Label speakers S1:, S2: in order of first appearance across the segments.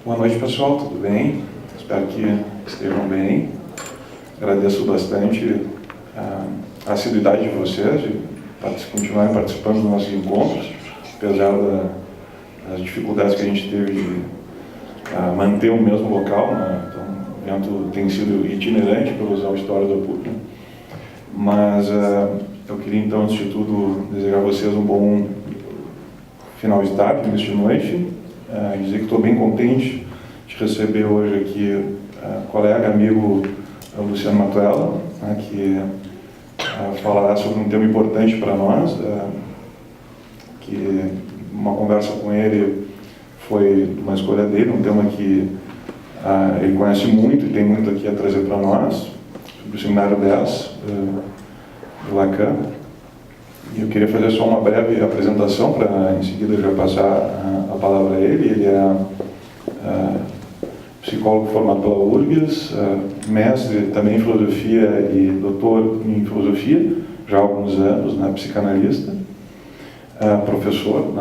S1: Boa noite, pessoal, tudo bem? Espero que estejam bem. Agradeço bastante a assiduidade de vocês, de continuarem participando dos nossos encontros, apesar das dificuldades que a gente teve de manter o mesmo local, né? Então, o evento tem sido itinerante, para usar o histórico da PUC, né? Mas eu queria, então, antes de tudo, desejar a vocês um bom final de tarde, início de noite, dizer que estou bem contente de receber hoje aqui colega, amigo Luciano Matuella, que falará sobre um tema importante para nós, que uma conversa com ele foi uma escolha dele, um tema que ele conhece muito e tem muito aqui a trazer para nós, sobre o Seminário 10 do Lacan. E eu queria fazer só uma breve apresentação para, em seguida, já passar a palavra a ele. Ele é psicólogo formado pela URGS, mestre também em filosofia e doutor em filosofia, já há alguns anos, psicanalista, professor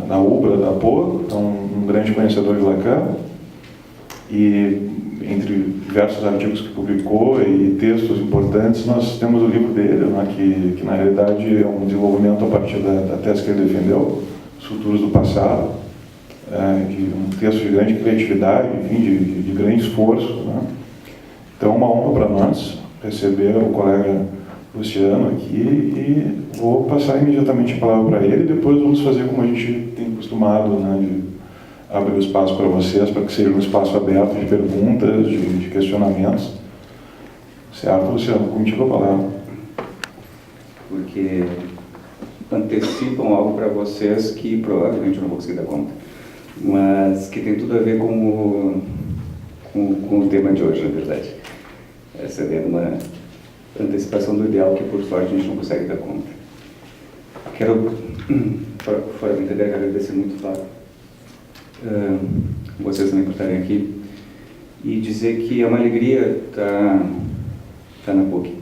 S1: da UBRA, da POA, então um grande conhecedor de Lacan, e entre diversos artigos que publicou e textos importantes, nós temos o livro dele, que na realidade é um desenvolvimento a partir da tese que ele defendeu, Os Futuros do Passado, de um texto de grande criatividade, enfim, de grande esforço. Então, é uma honra para nós receber o colega Luciano aqui e vou passar imediatamente a palavra para ele e depois vamos fazer como a gente tem costumado, de abrir o espaço para vocês, para que seja um espaço aberto de perguntas, de questionamentos. Certo, Luciano? Contigo a palavra.
S2: Porque antecipam algo para vocês que provavelmente eu não vou conseguir dar conta, mas que tem tudo a ver com o tema de hoje, na verdade. Essa é uma antecipação do ideal que, por sorte, a gente não consegue dar conta. Quero, fora da ideia, agradecer muito, Fábio, vocês também por estarem aqui, e dizer que é uma alegria estar na PUC.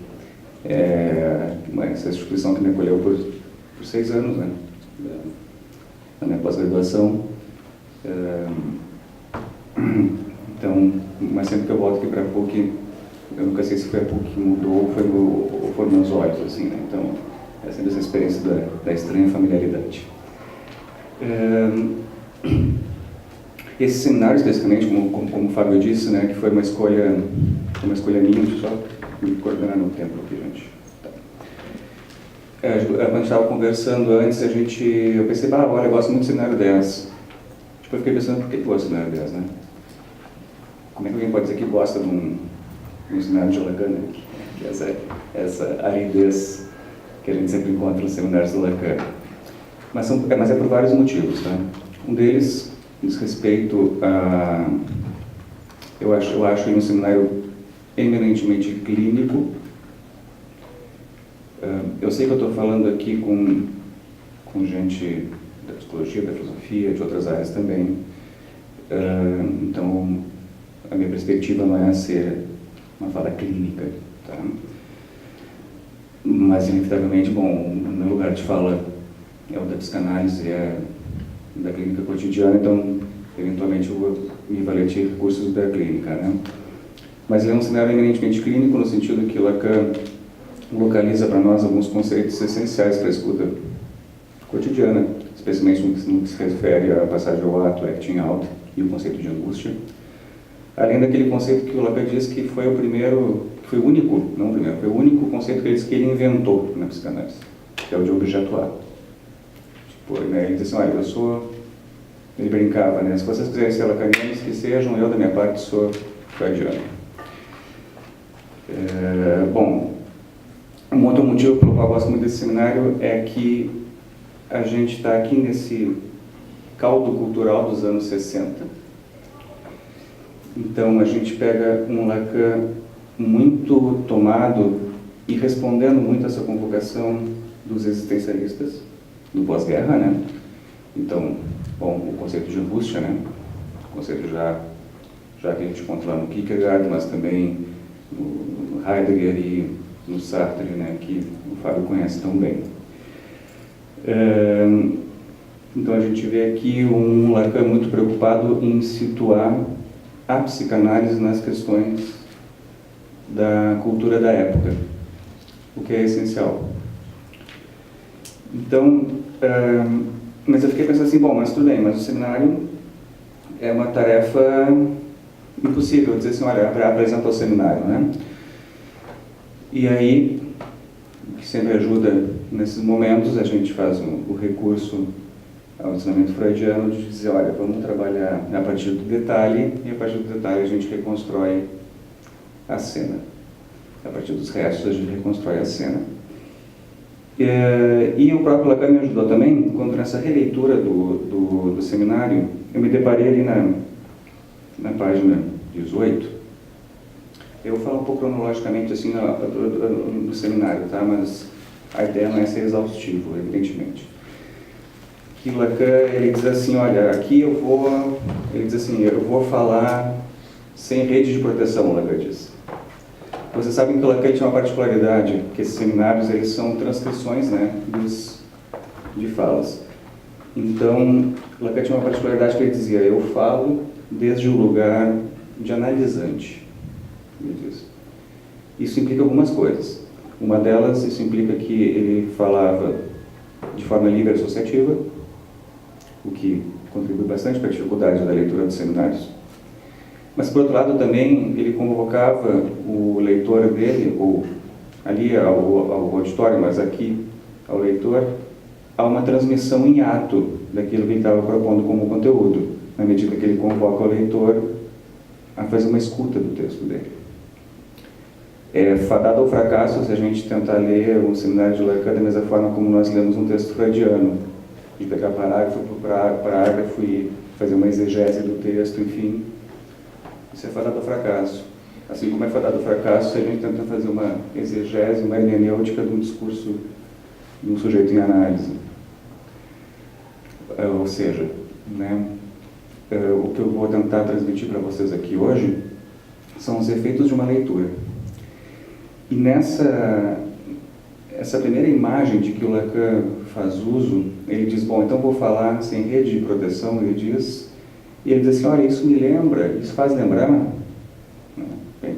S2: Essa instituição que me acolheu por 6 anos, na minha pós-graduação. Então, mas sempre que eu volto aqui para a PUC, eu nunca sei se foi a PUC que mudou ou foram meus olhos, assim, né? Então, é sempre essa experiência da estranha familiaridade. Esse seminário, especificamente, como o Fábio disse, que foi uma escolha minha, deixa eu só me coordenar no tempo aqui, gente. Tá. Quando a gente estava conversando antes, eu pensei, olha, eu gosto muito do seminário 10. Depois eu fiquei pensando, por que eu gosto do seminário 10, né? Como é que alguém pode dizer que gosta de um seminário de Lacan, né? Que essa aridez que a gente sempre encontra nos seminários do Lacan. Mas é por vários motivos, Um deles diz respeito a... Eu acho um seminário eminentemente clínico. Eu sei que eu estou falando aqui com gente da psicologia, da filosofia, de outras áreas também. Então, a minha perspectiva não é ser uma fala clínica, tá? Mas, inevitavelmente, o meu lugar de fala é o da psicanálise, é da clínica cotidiana, então, eventualmente, eu vou me valer de recursos da clínica, Mas ele é um cenário eminentemente clínico, no sentido que Lacan localiza para nós alguns conceitos essenciais para a escuta cotidiana, especialmente no que se refere à passagem ao ato, acting out, e o conceito de angústia. Além daquele conceito que o Lacan diz que foi o primeiro, que foi o único, não o primeiro, foi o único conceito que ele inventou na psicanálise, que é o de objetuar. Ele diz assim, olha, eu sou... Ele brincava, se vocês quiserem ser lacanianos, que sejam, eu da minha parte sou freudiano. Um outro motivo pelo qual eu gosto muito desse seminário é que a gente está aqui nesse caldo cultural dos anos 60. Então, a gente pega um Lacan muito tomado e respondendo muito a essa convocação dos existencialistas do pós-guerra, Então, o conceito de angústia, o conceito já que a gente encontra lá no Kierkegaard, mas também no Heidegger e no Sartre, que o Fábio conhece tão bem. Então a gente vê aqui um Lacan muito preocupado em situar a psicanálise nas questões da cultura da época, o que é essencial. Então, mas eu fiquei pensando assim, bom, mas tudo bem, mas o seminário é uma tarefa impossível, dizer assim, olha, apresenta o seminário, né? E aí, o que sempre ajuda nesses momentos, a gente faz o recurso ao ensinamento freudiano de dizer, olha, vamos trabalhar a partir do detalhe, e a partir do detalhe a gente reconstrói a cena. A partir dos restos a gente reconstrói a cena. E o próprio Lacan me ajudou também, quando nessa releitura do seminário, eu me deparei ali na página 18. Eu falo um pouco cronologicamente assim no seminário, tá? Mas a ideia não é ser exaustivo, evidentemente. Que Lacan, ele diz assim, olha, aqui ele diz assim, eu vou falar sem rede de proteção, Lacan diz. Vocês sabem que o Lacan tinha uma particularidade, que esses seminários, eles são transcrições, né, de falas. Então, Lacan tinha uma particularidade que ele dizia, eu falo desde o lugar de analisante. Ele diz. Isso implica algumas coisas. Uma delas, isso implica que ele falava de forma livre e associativa, o que contribui bastante para a dificuldade da leitura dos seminários. Mas, por outro lado, também ele convocava o leitor dele, ou ali ao auditório, mas aqui ao leitor, a uma transmissão em ato daquilo que ele estava propondo como conteúdo, na medida que ele convoca o leitor a fazer uma escuta do texto dele. É fadado ao fracasso se a gente tentar ler um seminário de Lacan da mesma forma como nós lemos um texto freudiano, de pegar parágrafo por parágrafo e fazer uma exegese do texto, enfim. Isso é fadado ao fracasso. Assim como é fadado ao fracasso se a gente tenta fazer uma exegese, uma hermenêutica de um discurso de um sujeito em análise. Ou seja, né, o que eu vou tentar transmitir para vocês aqui hoje são os efeitos de uma leitura. E essa primeira imagem de que o Lacan faz uso, ele diz, bom, então vou falar sem rede de proteção, ele diz, e ele diz assim, olha, isso faz lembrar, bem,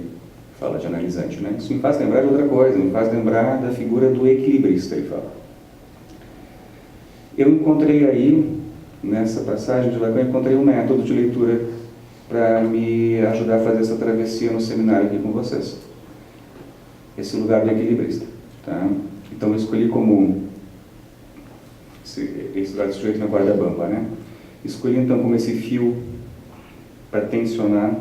S2: fala de analisante, né? Isso me faz lembrar de outra coisa, me faz lembrar da figura do equilibrista, ele fala. Eu encontrei aí, nessa passagem de Lacan, encontrei um método de leitura para me ajudar a fazer essa travessia no seminário aqui com vocês. Esse lugar do equilibrista, tá? Então eu escolhi como esse lugar do sujeito na corda bamba, né? Escolhi então como esse fio para tensionar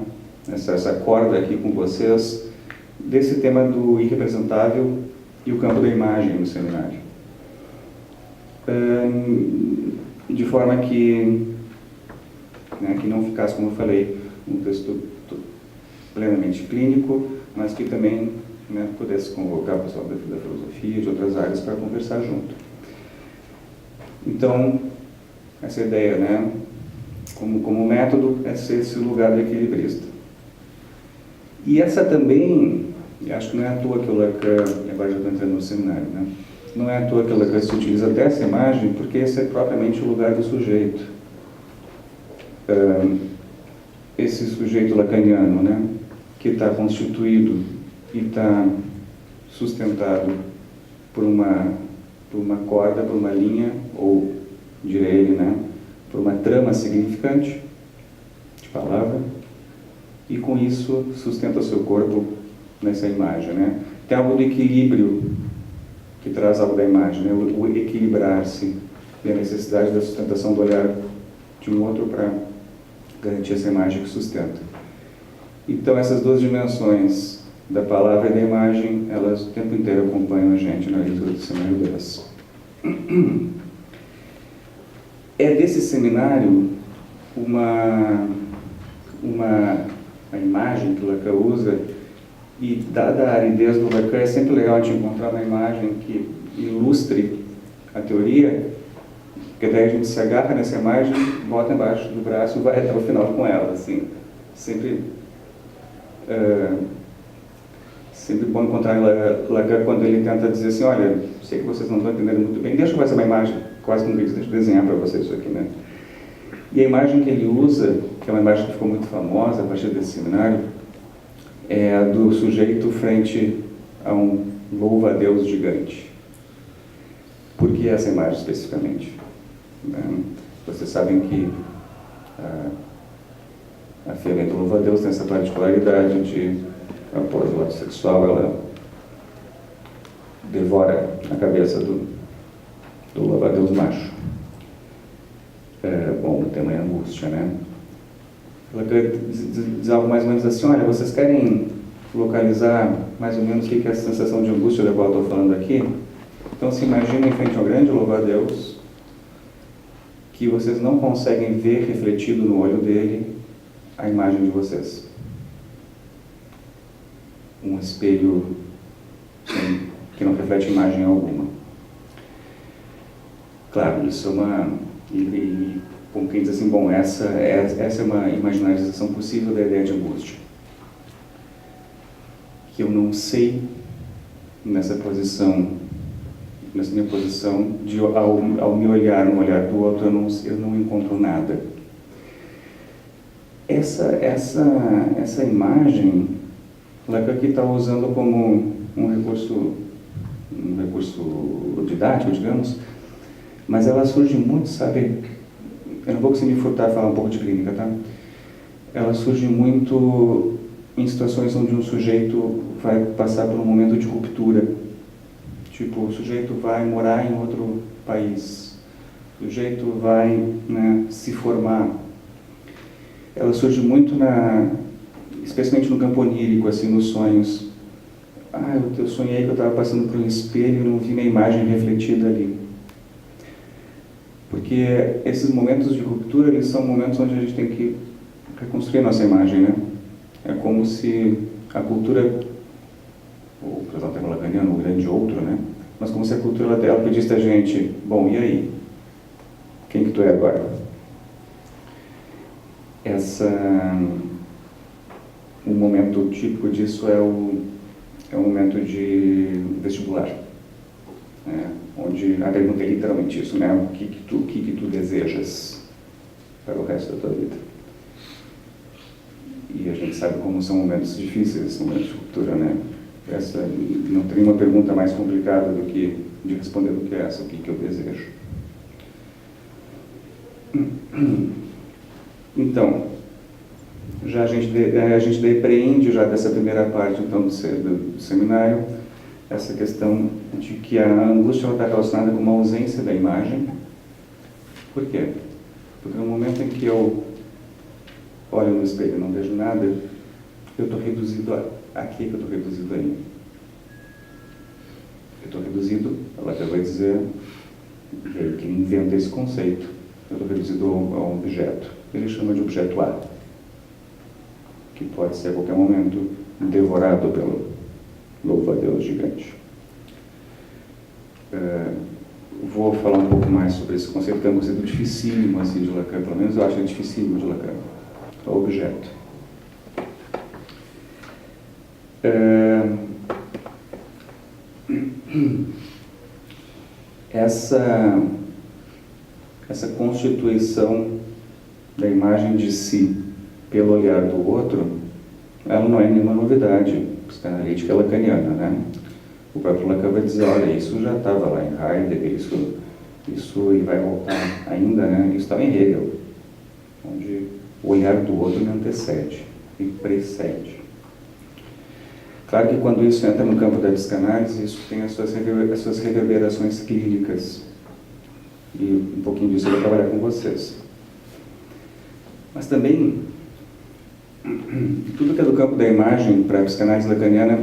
S2: essa corda aqui com vocês desse tema do irrepresentável e o campo da imagem no seminário. De forma que não ficasse, como eu falei, um texto plenamente clínico, mas que também pudesse convocar o pessoal da filosofia, de outras áreas, para conversar junto. Então, essa ideia, né, como método, é ser esse lugar do equilibrista. E essa também, acho que não é à toa que o Lacan, agora já estou entrando no seminário, né, não é à toa que o Lacan se utiliza dessa imagem, porque esse é propriamente o lugar do sujeito. Esse sujeito lacaniano, né, que está constituído e está sustentado por uma corda, por uma linha, ou, direi ele, né, por uma trama significante de palavra, e com isso sustenta seu corpo nessa imagem, né. Tem algo do equilíbrio que traz algo da imagem, né, o equilibrar-se, e a necessidade da sustentação do olhar de um outro para garantir essa imagem que sustenta. Então, essas duas dimensões da palavra e da imagem, elas o tempo inteiro acompanham a gente na leitura do seminário delas. É desse seminário a imagem que o Lacan usa, e dada a aridez do Lacan, é sempre legal de encontrar uma imagem que ilustre a teoria, porque daí a gente se agarra nessa imagem, bota embaixo do braço e vai até o final com ela, assim. Sempre bom encontrar Lacan quando ele tenta dizer assim, olha, sei que vocês não estão entendendo muito bem, deixa eu fazer uma imagem quase como diz, deixa eu desenhar para vocês isso aqui, né? E a imagem que ele usa, que é uma imagem que ficou muito famosa a partir desse seminário, é a do sujeito frente a um louva-a-Deus gigante. Por que essa imagem especificamente? Vocês sabem que a ferramenta louva-a-Deus tem essa particularidade de, após o ato sexual, ela devora a cabeça do louva-a-Deus macho. Bom, o tema é angústia, né? Ela diz algo mais ou menos assim: olha, vocês querem localizar mais ou menos o que é essa sensação de angústia da qual eu estou falando aqui? Então se imaginem em frente ao grande louva-a-Deus, que vocês não conseguem ver refletido no olho dele a imagem de vocês. Um espelho que não reflete imagem alguma. Claro, isso é uma... E como quem diz assim, bom, essa é uma imaginarização possível da ideia de angústia. Que eu não sei, nessa minha posição, de, ao me olhar no olhar do outro, eu não encontro nada. Essa imagem, Lacan aqui está usando como um recurso didático, digamos, mas ela surge muito, sabe, eu não vou conseguir me furtar a falar um pouco de clínica, tá? Ela surge muito em situações onde um sujeito vai passar por um momento de ruptura. Tipo, o sujeito vai morar em outro país, o sujeito vai, né, se formar. Ela surge muito especialmente no campo onírico, assim, nos sonhos. Eu sonhei que eu estava passando por um espelho e não vi minha imagem refletida ali. Porque esses momentos de ruptura, eles são momentos onde a gente tem que reconstruir a nossa imagem, né? É como se a cultura, ou para usar o termo lacaniano, o grande outro, né? Mas como se a cultura ela pedisse a gente, bom, e aí? Quem que tu é agora? Um momento típico disso é o momento de vestibular. Onde a pergunta é literalmente isso, né? O que tu desejas para o resto da tua vida? E a gente sabe como são momentos difíceis, esses momentos de ruptura, né? Não tem uma pergunta mais complicada de responder do que essa, o que eu desejo. Então, já a gente depreende já dessa primeira parte, então, do seminário, essa questão de que a angústia está relacionada com uma ausência da imagem. Por quê? Porque no momento em que eu olho no espelho e não vejo nada, eu estou reduzido a que eu estou reduzido aí? Eu estou reduzido, ela vai dizer, que inventa esse conceito, eu estou reduzido a um objeto. Ele chama de objeto A, que pode ser a qualquer momento devorado pelo louva-a-Deus gigante. Vou falar um pouco mais sobre esse conceito, que é um conceito dificílimo assim, de Lacan, pelo menos eu acho ele dificílimo de Lacan. O objeto. Essa constituição da imagem de si pelo olhar do outro, ela não é nenhuma novidade psicanalítica lacaniana, né? O próprio Lacan vai dizer, olha, isso já estava lá em Heidegger, isso ele vai voltar ainda, né? Isso estava em Hegel, onde o olhar do outro me antecede e precede. Claro que quando isso entra no campo da psicanálise, isso tem as suas reverberações clínicas. E um pouquinho disso eu vou trabalhar com vocês. Mas também, tudo que é do campo da imagem para a psicanálise lacaniana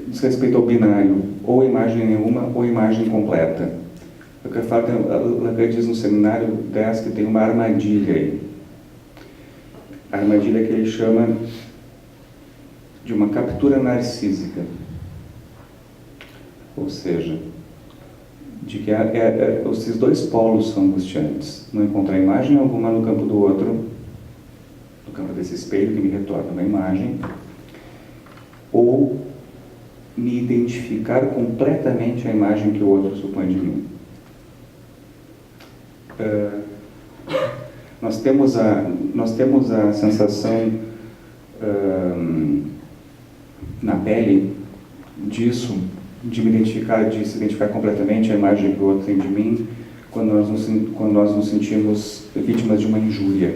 S2: diz respeito ao binário, ou imagem nenhuma ou imagem completa. Lacan diz no seminário 10 que tem uma armadilha aí. A armadilha que ele chama de uma captura narcísica. Ou seja, de que esses dois polos são angustiantes. Não encontrar imagem alguma no campo do outro, no campo desse espelho que me retorna uma imagem, ou me identificar completamente a imagem que o outro supõe de mim. nós temos a sensação na pele disso, de se identificar completamente a imagem que o outro tem de mim, quando nós nos sentimos vítimas de uma injúria.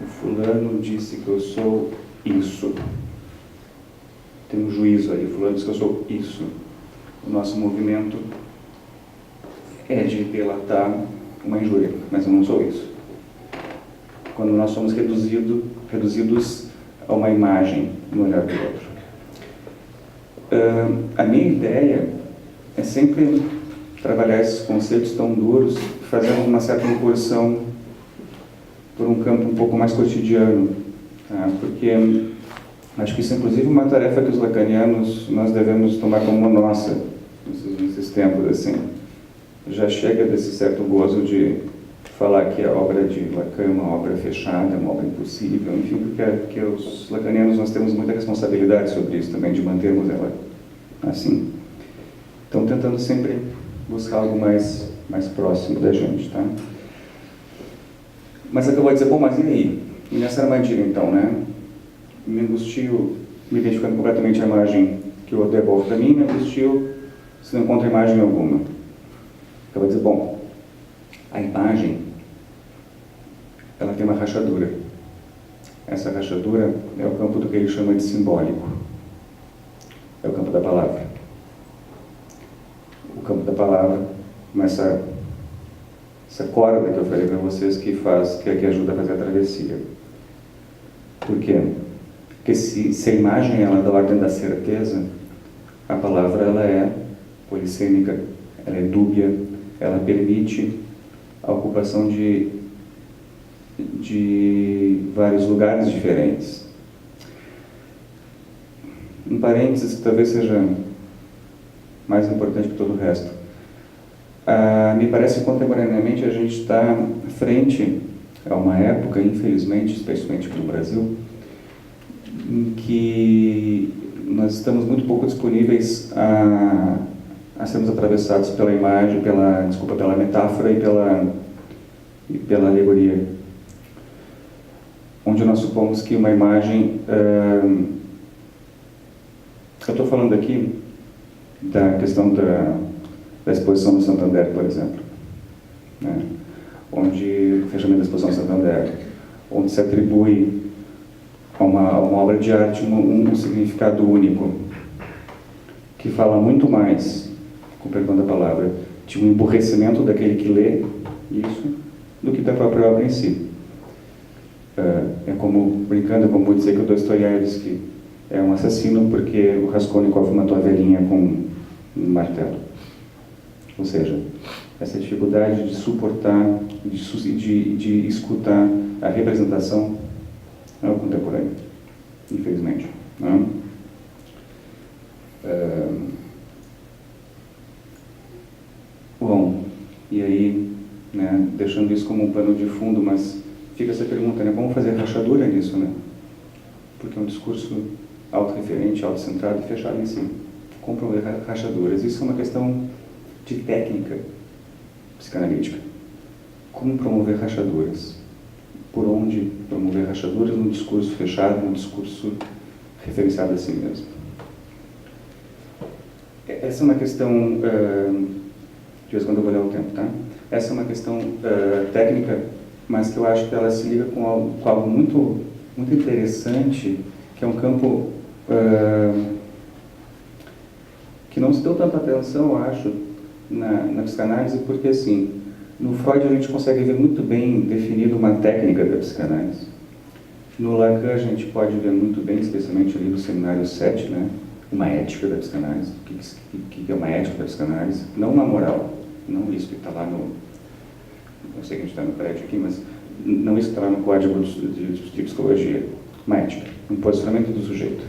S2: O fulano disse que eu sou isso. Tem um juízo ali, o fulano disse que eu sou isso. O nosso movimento é de delatar uma injúria, mas eu não sou isso. Quando nós somos reduzidos a uma imagem no olhar do outro. A minha ideia é sempre trabalhar esses conceitos tão duros, fazendo uma certa incursão por um campo um pouco mais cotidiano, tá? Porque acho que isso é inclusive uma tarefa que os lacanianos nós devemos tomar como nossa nesses tempos assim. Já chega desse certo gozo de falar que a obra de Lacan é uma obra fechada, uma obra impossível, enfim, porque os lacanianos nós temos muita responsabilidade sobre isso também, de mantermos ela assim. Então, tentando sempre buscar algo mais próximo da gente, tá? Mas acabou de dizer, bom, mas e aí? E nessa armadilha, então, né? Me angustio, me identificando completamente a imagem que o outro devolve para mim, me angustio se não encontro imagem alguma. Acabou de dizer, bom, a imagem, ela tem uma rachadura. Essa rachadura é o campo do que ele chama de simbólico. É o campo da palavra. O campo da palavra, essa corda que eu falei para vocês que ajuda a fazer a travessia. Por quê? Porque se a imagem ela é da ordem da certeza, a palavra ela é polissêmica, ela é dúbia, ela permite a ocupação de vários lugares diferentes. Um parênteses que talvez seja mais importante que todo o resto. Me parece que contemporaneamente a gente está frente a uma época, infelizmente, especialmente no Brasil, em que nós estamos muito pouco disponíveis a sermos atravessados pela imagem, pela metáfora e pela alegoria. Onde nós supomos que uma imagem... eu estou falando aqui da questão da exposição do Santander, por exemplo, né? Onde o fechamento da exposição do Santander, onde se atribui a uma obra de arte um significado único, que fala muito mais, com perdão da palavra, de um emburrecimento daquele que lê isso, do que da própria obra em si. É como, brincando, é como dizer que o Dostoiévski é um assassino porque o Raskolnikov matou a velhinha com um martelo. Ou seja, essa dificuldade de suportar, de escutar a representação é o contemporâneo, infelizmente. Não? Bom, e aí, né, deixando isso como um pano de fundo, mas fica essa pergunta, né, como fazer rachadura nisso, né? Porque é um discurso autorreferente, autocentrado e fechado em si. Como promover rachaduras? Isso é uma questão de técnica psicanalítica. Como promover rachaduras? Por onde promover rachaduras num discurso fechado, num discurso referenciado a si mesmo? Essa é uma questão... de vez em quando eu vou olhar o tempo, tá? Essa é uma questão técnica, mas que eu acho que ela se liga com algo muito, muito interessante, que é um campo que não se deu tanta atenção, eu acho, na psicanálise, porque, assim, no Freud a gente consegue ver muito bem definido uma técnica da psicanálise. No Lacan a gente pode ver muito bem, especialmente ali no Seminário 7, né? Uma ética da psicanálise. O que é uma ética da psicanálise? Não uma moral, não isso que está lá no... Eu sei que a gente está no prédio aqui, mas não isso que está lá no Código de Psicologia. Uma ética, um posicionamento do sujeito.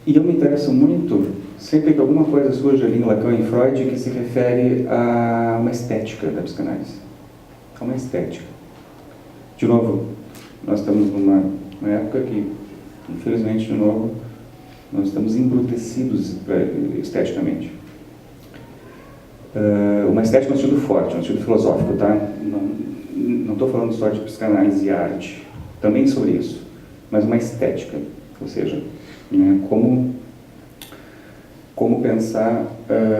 S2: E eu me interesso muito, sempre que alguma coisa surge ali em Lacan e Freud, que se refere a uma estética da psicanálise. A uma estética. De novo, nós estamos numa época que, infelizmente, de novo, nós estamos embrutecidos esteticamente. Uma estética no sentido forte, no sentido filosófico, tá? Não estou falando só de psicanálise e arte, também sobre isso, mas uma estética, ou seja, né, como pensar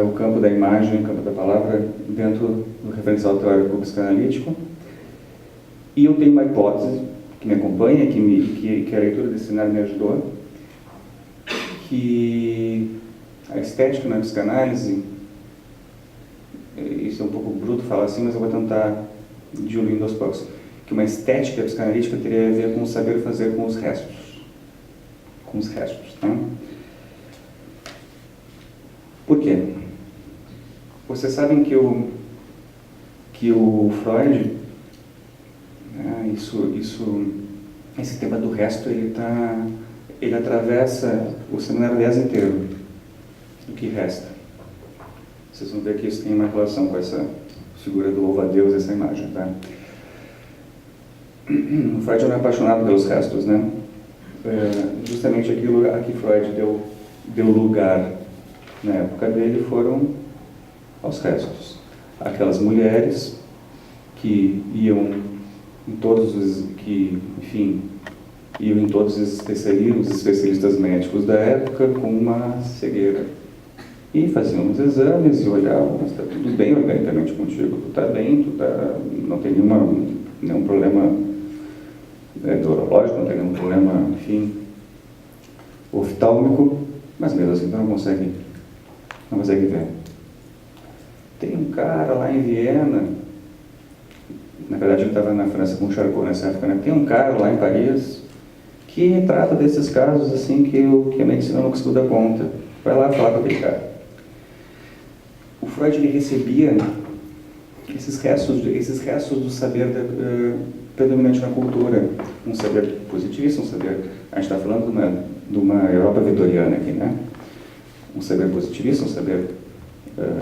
S2: o campo da imagem, o campo da palavra dentro do referencial teórico psicanalítico. E eu tenho uma hipótese que me acompanha, que a leitura desse cenário me ajudou, que a estética na psicanálise, isso é um pouco bruto falar assim, mas eu vou tentar diluindo aos poucos, que uma estética psicanalítica teria a ver com o saber fazer com os restos. Com os restos, tá? Por quê? Vocês sabem que o Freud, né, esse tema do resto, ele atravessa o seminário 10 inteiro, do que resta. Vocês vão ver que isso tem uma relação com essa figura do louva-a-Deus, essa imagem, tá? O Freud era apaixonado pelos restos, né? Justamente aquilo a que Freud deu lugar na época dele foram aos restos. Aquelas mulheres que iam em todos os especialistas médicos da época com uma cegueira. E faziam os exames e olhavam, mas está tudo bem organicamente contigo, tu está bem, não tem nenhum problema neurológico, não tem nenhum problema, enfim, oftálmico, mas mesmo assim tu não consegue ver. Tem um cara lá em Viena, na verdade ele estava na França com o Charcot nessa época, né? Tem um cara lá em Paris que trata desses casos assim que a medicina não conseguiu dar conta. Vai lá falar com aquele cara. O Freud ele recebia esses restos do saber predominante na cultura, um saber positivista, um saber, a gente está falando de uma Europa vitoriana aqui, né? Um saber positivista, um saber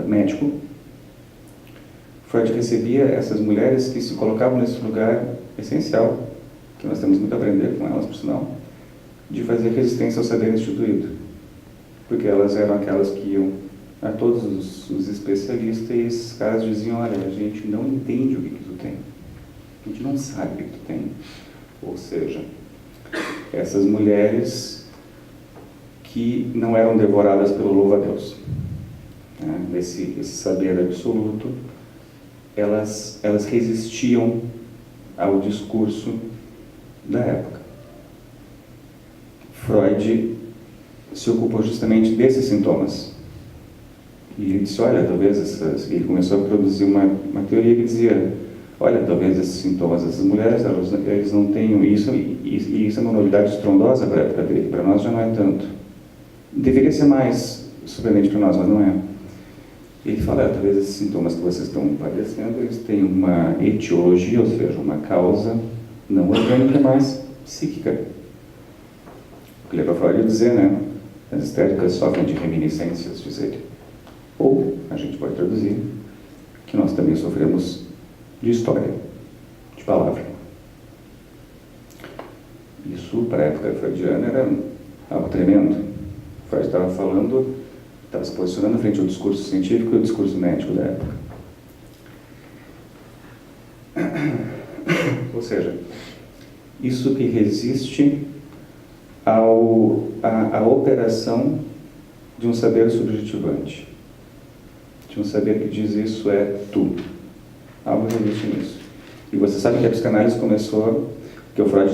S2: médico. Freud recebia essas mulheres que se colocavam nesse lugar essencial, que nós temos muito a aprender com elas, por sinal, de fazer resistência ao saber instituído, porque elas eram aquelas que iam a todos os especialistas e esses caras diziam: olha, a gente não entende o que tu tem, a gente não sabe o que tu tem. Ou seja, essas mulheres que não eram devoradas pelo louva-a-Deus, né? Esse saber absoluto, elas resistiam ao discurso da época. Freud se ocupou justamente desses sintomas. E ele disse: olha, talvez ele começou a produzir uma teoria que dizia: olha, talvez esses sintomas dessas mulheres, eles não tenham isso, e isso é uma novidade estrondosa para a época dele, para nós já não é tanto. Deveria ser mais surpreendente para nós, mas não é. Ele fala: talvez esses sintomas que vocês estão padecendo, eles têm uma etiologia, ou seja, uma causa não orgânica, mas psíquica. O que leva Freud a dizer, né? As histéricas sofrem de reminiscências, diz ele. Ou, a gente pode traduzir, que nós também sofremos de história, de palavra. Isso, para a época freudiana, era algo tremendo. Freud estava se posicionando frente ao discurso científico e ao discurso médico da época. Ou seja, isso que resiste à operação de um saber subjetivante, de um saber que diz isso é tu. Algo resiste nisso. E você sabe que a psicanálise começou, porque o Freud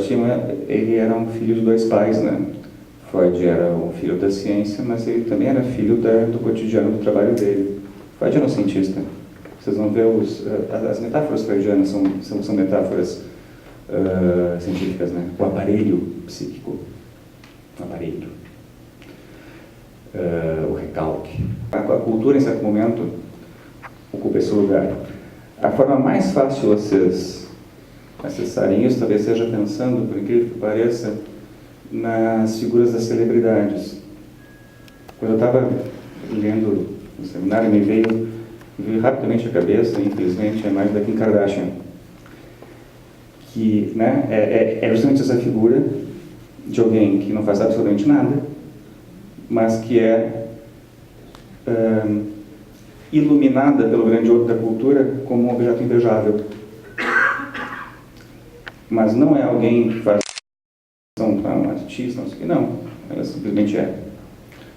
S2: ele era um filho de dois pais, né? Freud era um filho da ciência, mas ele também era filho do cotidiano do trabalho dele. Freud era um cientista. Vocês vão ver as metáforas freudianas são metáforas científicas, né? O aparelho psíquico, o aparelho, o recalque. A cultura, em certo momento, ocupa esse lugar. A forma mais fácil vocês acessarem isso talvez seja pensando, por incrível que pareça, nas figuras das celebridades. Quando eu estava lendo no seminário, me veio rapidamente à cabeça, infelizmente, a imagem da Kim Kardashian, que, né, é justamente essa figura de alguém que não faz absolutamente nada, mas que iluminada pelo grande outro da cultura como um objeto invejável. Mas não é alguém que faz um artista, não sei o que, não. Ela simplesmente é.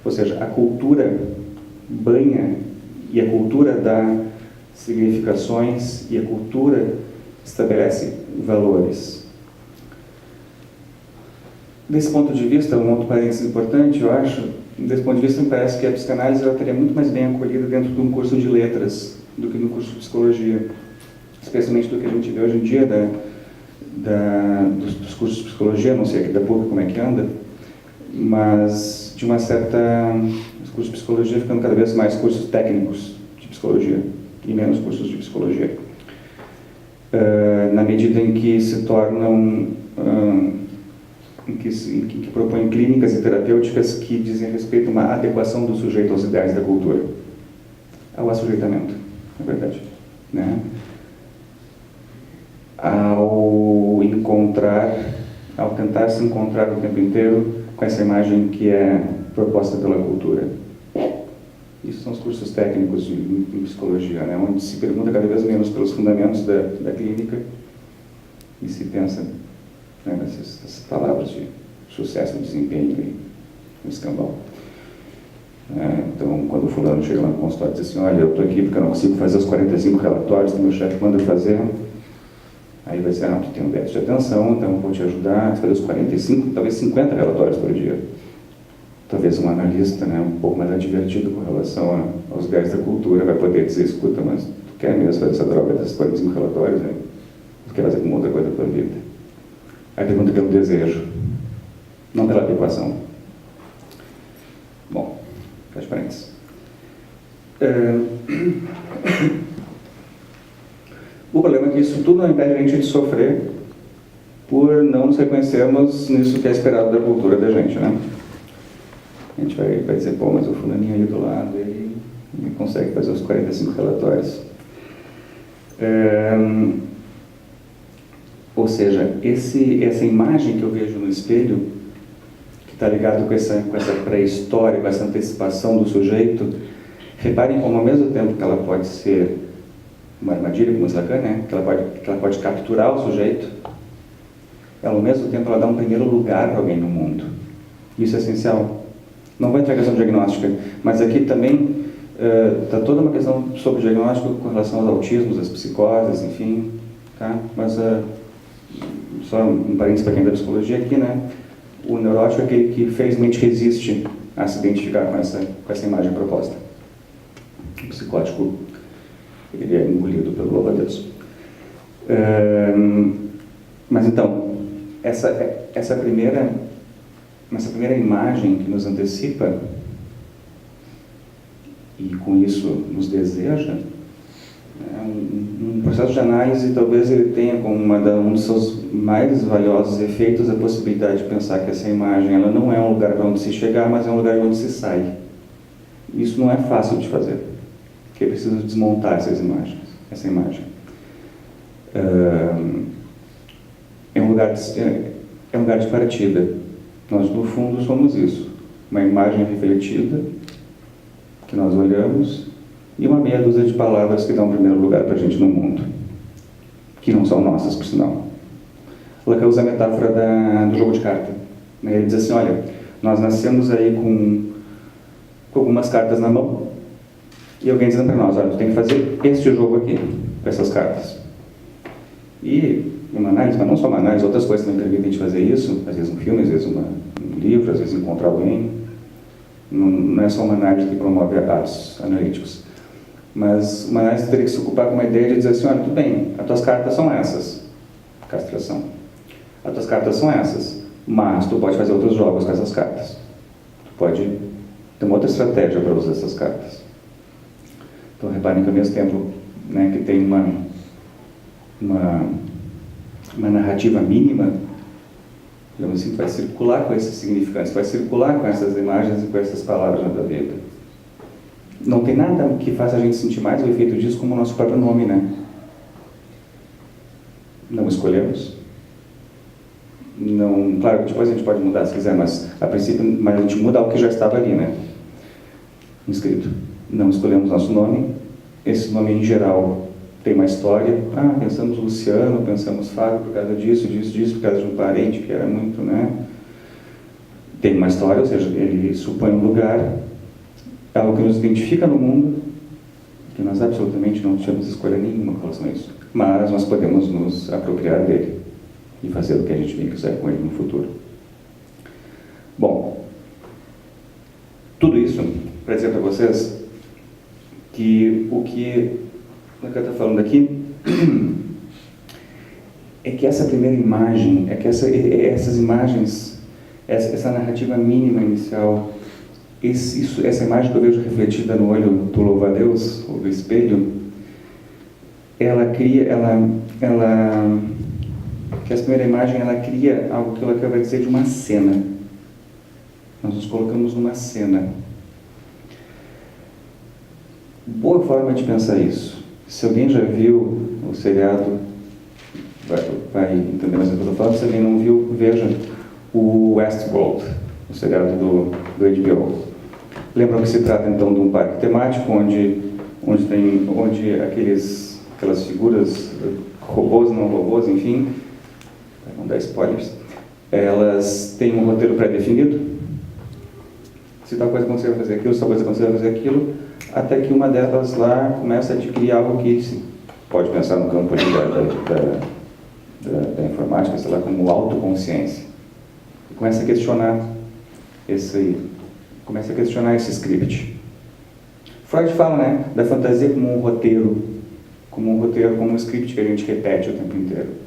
S2: Ou seja, a cultura banha e a cultura dá significações e a cultura estabelece valores. Desse ponto de vista, um outro parênteses importante, eu acho, desse ponto de vista me parece que a psicanálise ela teria muito mais bem acolhida dentro de um curso de letras do que no curso de psicologia, especialmente do que a gente vê hoje em dia dos cursos de psicologia, não sei aqui da PUC como é que anda, mas de uma certa... os cursos de psicologia ficando cada vez mais cursos técnicos de psicologia e menos cursos de psicologia, na medida em que se tornam... em que propõem clínicas e terapêuticas que dizem respeito a uma adequação do sujeito aos ideais da cultura, ao assujeitamento, na verdade, né? Ao tentar se encontrar o tempo inteiro com essa imagem que é proposta pela cultura. Isso são os cursos técnicos em psicologia, né? Onde se pergunta cada vez menos pelos fundamentos da clínica e se pensa, né, nessas palavras de sucesso, desempenho e escambau. Então, quando o fulano chega lá no consultório e diz assim, olha, eu estou aqui porque eu não consigo fazer os 45 relatórios que o meu chefe manda fazer, aí vai ser, tu tem um déficit de atenção, então eu vou te ajudar a fazer os 45, talvez 50 relatórios por dia. Talvez um analista, né, um pouco mais advertido com relação aos ideais da cultura vai poder dizer, escuta, mas tu quer mesmo fazer essa droga desses 45 relatórios, né? Tu quer fazer alguma outra coisa da tua vida? Aí pergunta pelo desejo, não pela adequação. Bom, fecha parênteses. O problema é que isso tudo não impede a gente de sofrer por não nos reconhecermos nisso que é esperado da cultura da gente, né? A gente vai dizer, pô, mas o fulaninho aí do lado, ele consegue fazer os 45 relatórios. Ou seja, essa imagem que eu vejo no espelho, que está ligado com essa pré-história, com essa antecipação do sujeito, reparem como ao mesmo tempo que ela pode ser uma armadilha, como diz Lacan, né? que ela pode capturar o sujeito, ela ao mesmo tempo ela dá um primeiro lugar para alguém no mundo. Isso é essencial. Não vou entrar em questão diagnóstica, mas aqui também está toda uma questão sobre o diagnóstico com relação aos autismos, às psicoses, enfim, tá? Mas só um parênteses para quem é da psicologia aqui, né? O neurótico é aquele que felizmente resiste a se identificar com essa imagem proposta. O psicótico, ele é engolido pelo louva-a-Deus. Mas então, essa primeira imagem que nos antecipa e com isso nos deseja, um processo de análise talvez ele tenha como um dos seus mais valiosos efeitos a possibilidade de pensar que essa imagem ela não é um lugar para onde se chegar, mas é um lugar onde se sai. Isso não é fácil de fazer, porque é preciso desmontar essa imagem. É um lugar de partida. Nós, no fundo, somos isso. Uma imagem refletida, que nós olhamos, e uma meia dúzia de palavras que dão o primeiro lugar para a gente no mundo, que não são nossas, por sinal. Lacan usa a metáfora do jogo de carta. Ele diz assim, olha, nós nascemos aí com algumas cartas na mão, e alguém dizendo para nós, olha, tu tem que fazer este jogo aqui, com essas cartas. E uma análise, mas não só uma análise, outras coisas também permitem a gente fazer isso, às vezes um filme, às vezes um livro, às vezes encontrar alguém. Não é só uma análise que promove atos analíticos. Mas uma análise teria que se ocupar com uma ideia de dizer assim, olha, tudo bem, as tuas cartas são essas, castração. As tuas cartas são essas, mas tu pode fazer outros jogos com essas cartas. Tu pode ter uma outra estratégia para usar essas cartas. Então reparem que ao mesmo tempo, né, que tem uma narrativa mínima, digamos assim, que vai circular com esses significantes, vai circular com essas imagens e com essas palavras na tua vida. Não tem nada que faça a gente sentir mais o efeito disso como o nosso próprio nome, né? Não escolhemos. Não, claro que depois a gente pode mudar se quiser, mas a princípio a gente muda o que já estava ali, né? Inscrito. não escolhemos nosso nome. Esse nome, em geral, tem uma história. Pensamos Luciano, pensamos Fábio por causa disso, por causa de um parente que era muito, Tem uma história, ou seja, ele supõe um lugar, algo que nos identifica no mundo, que nós absolutamente não tínhamos escolha nenhuma com relação a isso. Mas nós podemos nos apropriar dele e fazer o que a gente bem quiser com ele no futuro. Bom, tudo isso para dizer para vocês que o que eu estou falando aqui é que essa primeira imagem, essas imagens, essa narrativa mínima inicial, essa imagem que eu vejo refletida no olho do louva-a-Deus, ou do espelho, que essa primeira imagem, ela cria algo que ela acaba de dizer de uma cena. Nós nos colocamos numa cena. Boa forma de pensar isso. Se alguém já viu o seriado, vai entender mais o que eu estou falando. Se alguém não viu, veja o Westworld, o seriado do HBO. Lembram que se trata então de um parque temático onde aquelas figuras, robôs, não robôs, enfim, para não dar spoilers, elas têm um roteiro pré-definido. Se tal coisa acontecer, vai fazer aquilo, se tal coisa acontecer, vai fazer aquilo, até que uma delas lá começa a adquirir algo que se pode pensar no campo ali da informática, sei lá, como autoconsciência. E começa a questionar esse script. Freud fala, da fantasia como um roteiro, como um script que a gente repete o tempo inteiro.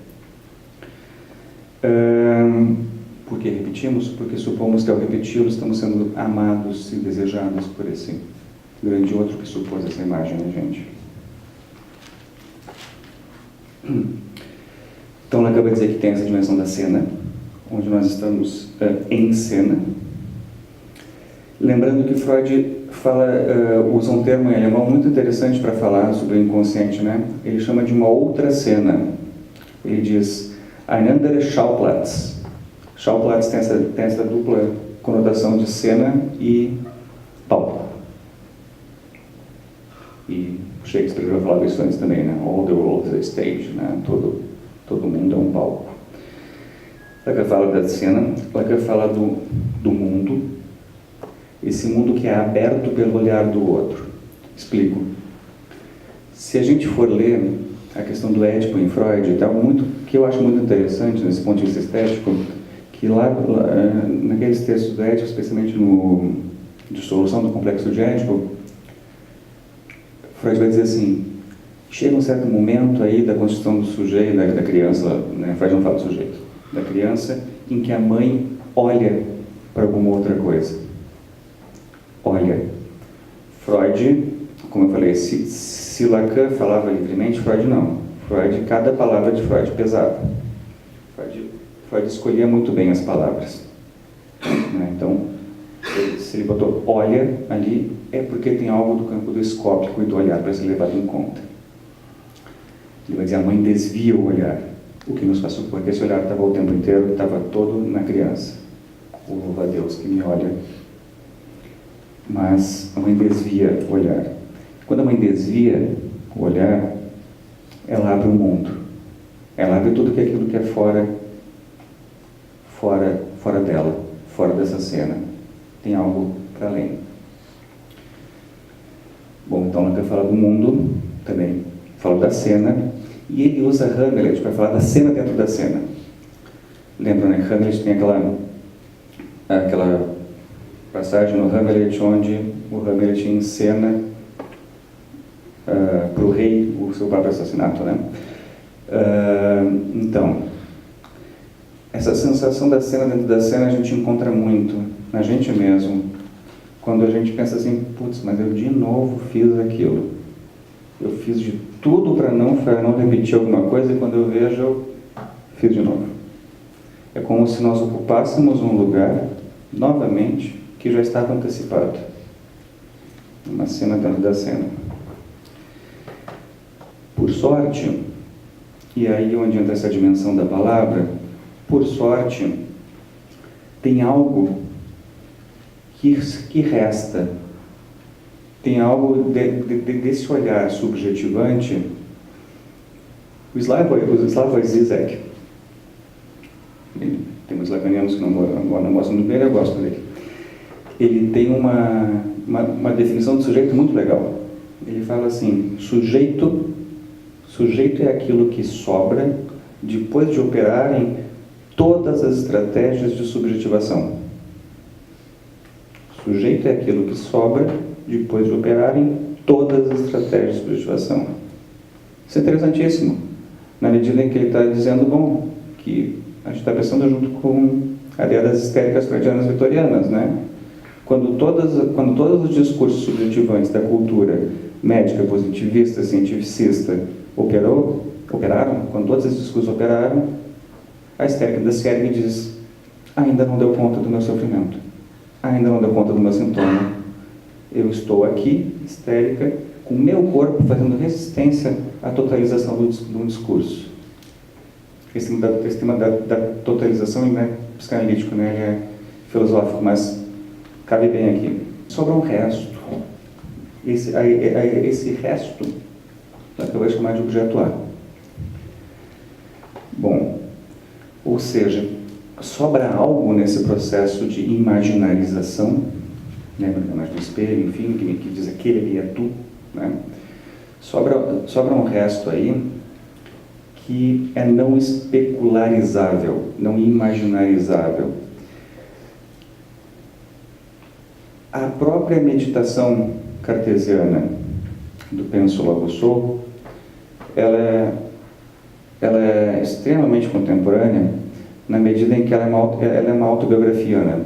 S2: Por que repetimos? Porque supomos que ao repeti-lo estamos sendo amados e desejados por esse grande outro que supôs essa imagem na gente. Então ela acaba de dizer que tem essa dimensão da cena, onde nós estamos em cena. Lembrando que Freud usa um termo em alemão muito interessante para falar sobre o inconsciente, Ele chama de uma outra cena. Ele diz ein anderer Schauplatz. Schauplatz tem essa dupla conotação de cena e palco. E Shakespeare já falava isso antes também, All the world is a stage, todo mundo é um palco. Ela fala da cena, ela fala do mundo, esse mundo que é aberto pelo olhar do outro. Explico. Se a gente for ler a questão do Édipo em Freud, que eu acho muito interessante nesse ponto de vista estético, que lá naqueles textos do Édipo, especialmente no de Solução do Complexo de Édipo, Freud vai dizer assim, chega um certo momento aí da construção do sujeito, da criança, Freud não fala do sujeito, da criança, em que a mãe olha para alguma outra coisa. Olha. Freud, como eu falei, se Lacan falava livremente, Freud não. Cada palavra de Freud pesava. Freud escolhia muito bem as palavras. Então, se ele botou olha ali, é porque tem algo do campo do escópico e do olhar para ser levado em conta. Ele vai dizer, a mãe desvia o olhar, o que nos faz supor que esse olhar estava o tempo inteiro, estava todo na criança. O louva-a-Deus que me olha. Mas a mãe desvia o olhar. Quando a mãe desvia o olhar, ela abre o mundo. Ela abre tudo aquilo que é fora dela, fora dessa cena. Tem algo para além. Bom, então ela quer falar do mundo também. Fala da cena. E ele usa Hamlet para falar da cena dentro da cena. Lembra, Hamlet tem aquela passagem no Hamlet onde o Hamlet encena para o rei o seu próprio assassinato, Então, essa sensação da cena dentro da cena a gente encontra muito na gente mesmo, quando a gente pensa assim, putz, mas eu de novo fiz aquilo. Eu fiz de tudo para não repetir alguma coisa e quando eu vejo, eu fiz de novo. É como se nós ocupássemos um lugar, novamente, que já estava antecipado. Uma cena dentro da cena. Por sorte, e aí onde entra essa dimensão da palavra, por sorte, tem algo que resta tem algo desse olhar subjetivante. O Slavoj Zizek, tem uns lavanianos que não gostam muito dele, eu gosto dele. Ele tem uma definição de sujeito muito legal. Ele fala assim: sujeito é aquilo que sobra depois de operarem todas as estratégias de subjetivação. Sujeito é aquilo que sobra depois de operarem todas as estratégias de subjetivação. Isso é interessantíssimo, na medida em que ele está dizendo, bom, que a gente está pensando junto com a ideia das histéricas freudianas vitorianas, né? Quando todos os discursos subjetivantes da cultura médica, positivista, cientificista operaram, quando todos esses discursos operaram, a histérica da Sierg diz: ainda não deu conta do meu sofrimento, ainda não deu conta do meu sintoma. Eu estou aqui, histérica, com o meu corpo fazendo resistência à totalização de um discurso. Esse tema da totalização não é psicanalítico, né? Ele é filosófico, mas cabe bem aqui. Sobra um resto. Esse resto é o que eu vou chamar de objeto A. Bom, ou seja, sobra algo nesse processo de imaginarização, né, da imagem do espelho, enfim, que diz aquele ali é tu, né? Sobra um resto aí que é não especularizável, não imaginarizável. A própria meditação cartesiana do Penso Logo Sou, ela é extremamente contemporânea na medida em que ela é uma autobiografia, né?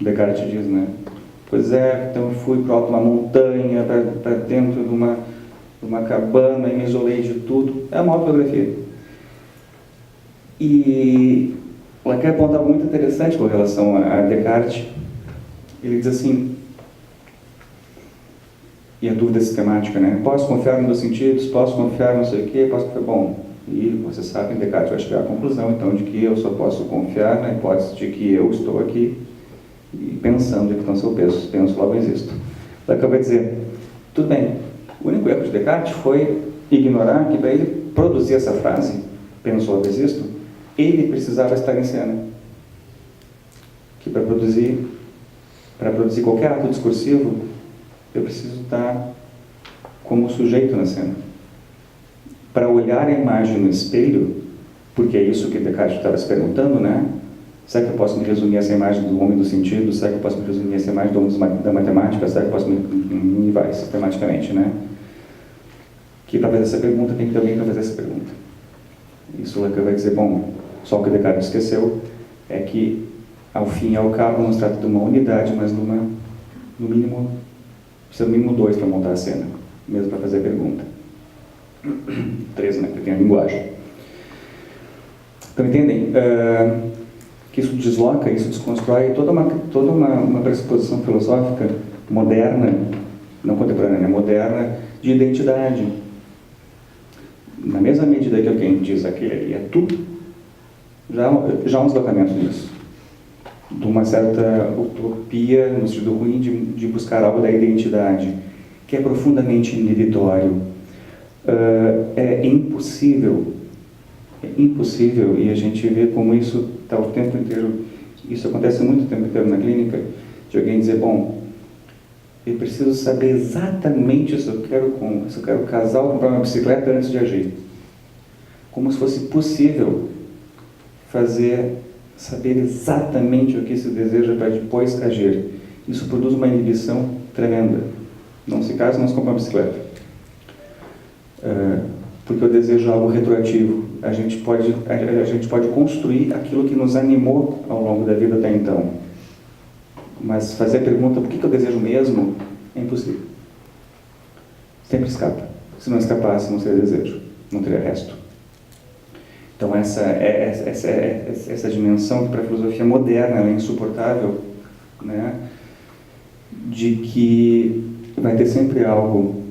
S2: Descartes diz, né? Pois é, então eu fui para alto uma montanha, para dentro de uma cabana e me isolei de tudo. É uma autobiografia. E Lacan aponta algo muito interessante com relação a Descartes. Ele diz assim, e a dúvida sistemática, né? Posso confiar nos meus sentidos, posso confiar não sei o quê, posso confiar... Bom, e você sabe, Descartes vai chegar à conclusão, então, de que eu só posso confiar na hipótese de que eu estou aqui e pensando de que então se eu penso, logo existo. Lacan vai dizer, tudo bem, o único erro de Descartes foi ignorar que para ele produzir essa frase, penso, logo existo, ele precisava estar em cena. Que para produzir qualquer ato discursivo, eu preciso estar como sujeito na cena. Para olhar a imagem no espelho, porque é isso que Descartes estava se perguntando, né? Será que eu posso me resumir essa imagem do homem do sentido? Será que eu posso me resumir essa imagem do homem da matemática? Será que eu posso me vai sistematicamente, né? Que para fazer essa pergunta tem que ter alguém para fazer essa pergunta. Isso Lacan vai dizer, bom, só o que Descartes esqueceu é que, ao fim e ao cabo, não se trata de uma unidade, mas no mínimo, precisa no mínimo 2 para montar a cena, mesmo para fazer a pergunta. 3, né, porque tem a linguagem. Então, entendem? Que isso desloca, isso desconstrói toda uma pressuposição filosófica moderna, não contemporânea, né, moderna, de identidade. Na mesma medida que alguém diz aquele ali é tu, já há um deslocamento disso. De uma certa utopia, no sentido ruim, de buscar algo da identidade, que é profundamente inibitório. É impossível, e a gente vê como isso está o tempo inteiro, isso acontece muito o tempo inteiro na clínica, de alguém dizer, bom, eu preciso saber exatamente se eu quero casar ou comprar uma bicicleta antes de agir. Como se fosse possível saber exatamente o que se deseja para depois agir. Isso produz uma inibição tremenda. Não se casa, não se compra uma bicicleta. Porque eu desejo algo retroativo. A gente pode construir aquilo que nos animou ao longo da vida até então. Mas fazer a pergunta, por que eu desejo mesmo, é impossível. Sempre escapa. Se não escapasse, não seria desejo. Não teria resto. Então essa dimensão que para a filosofia moderna é insuportável, né? De que vai ter sempre algo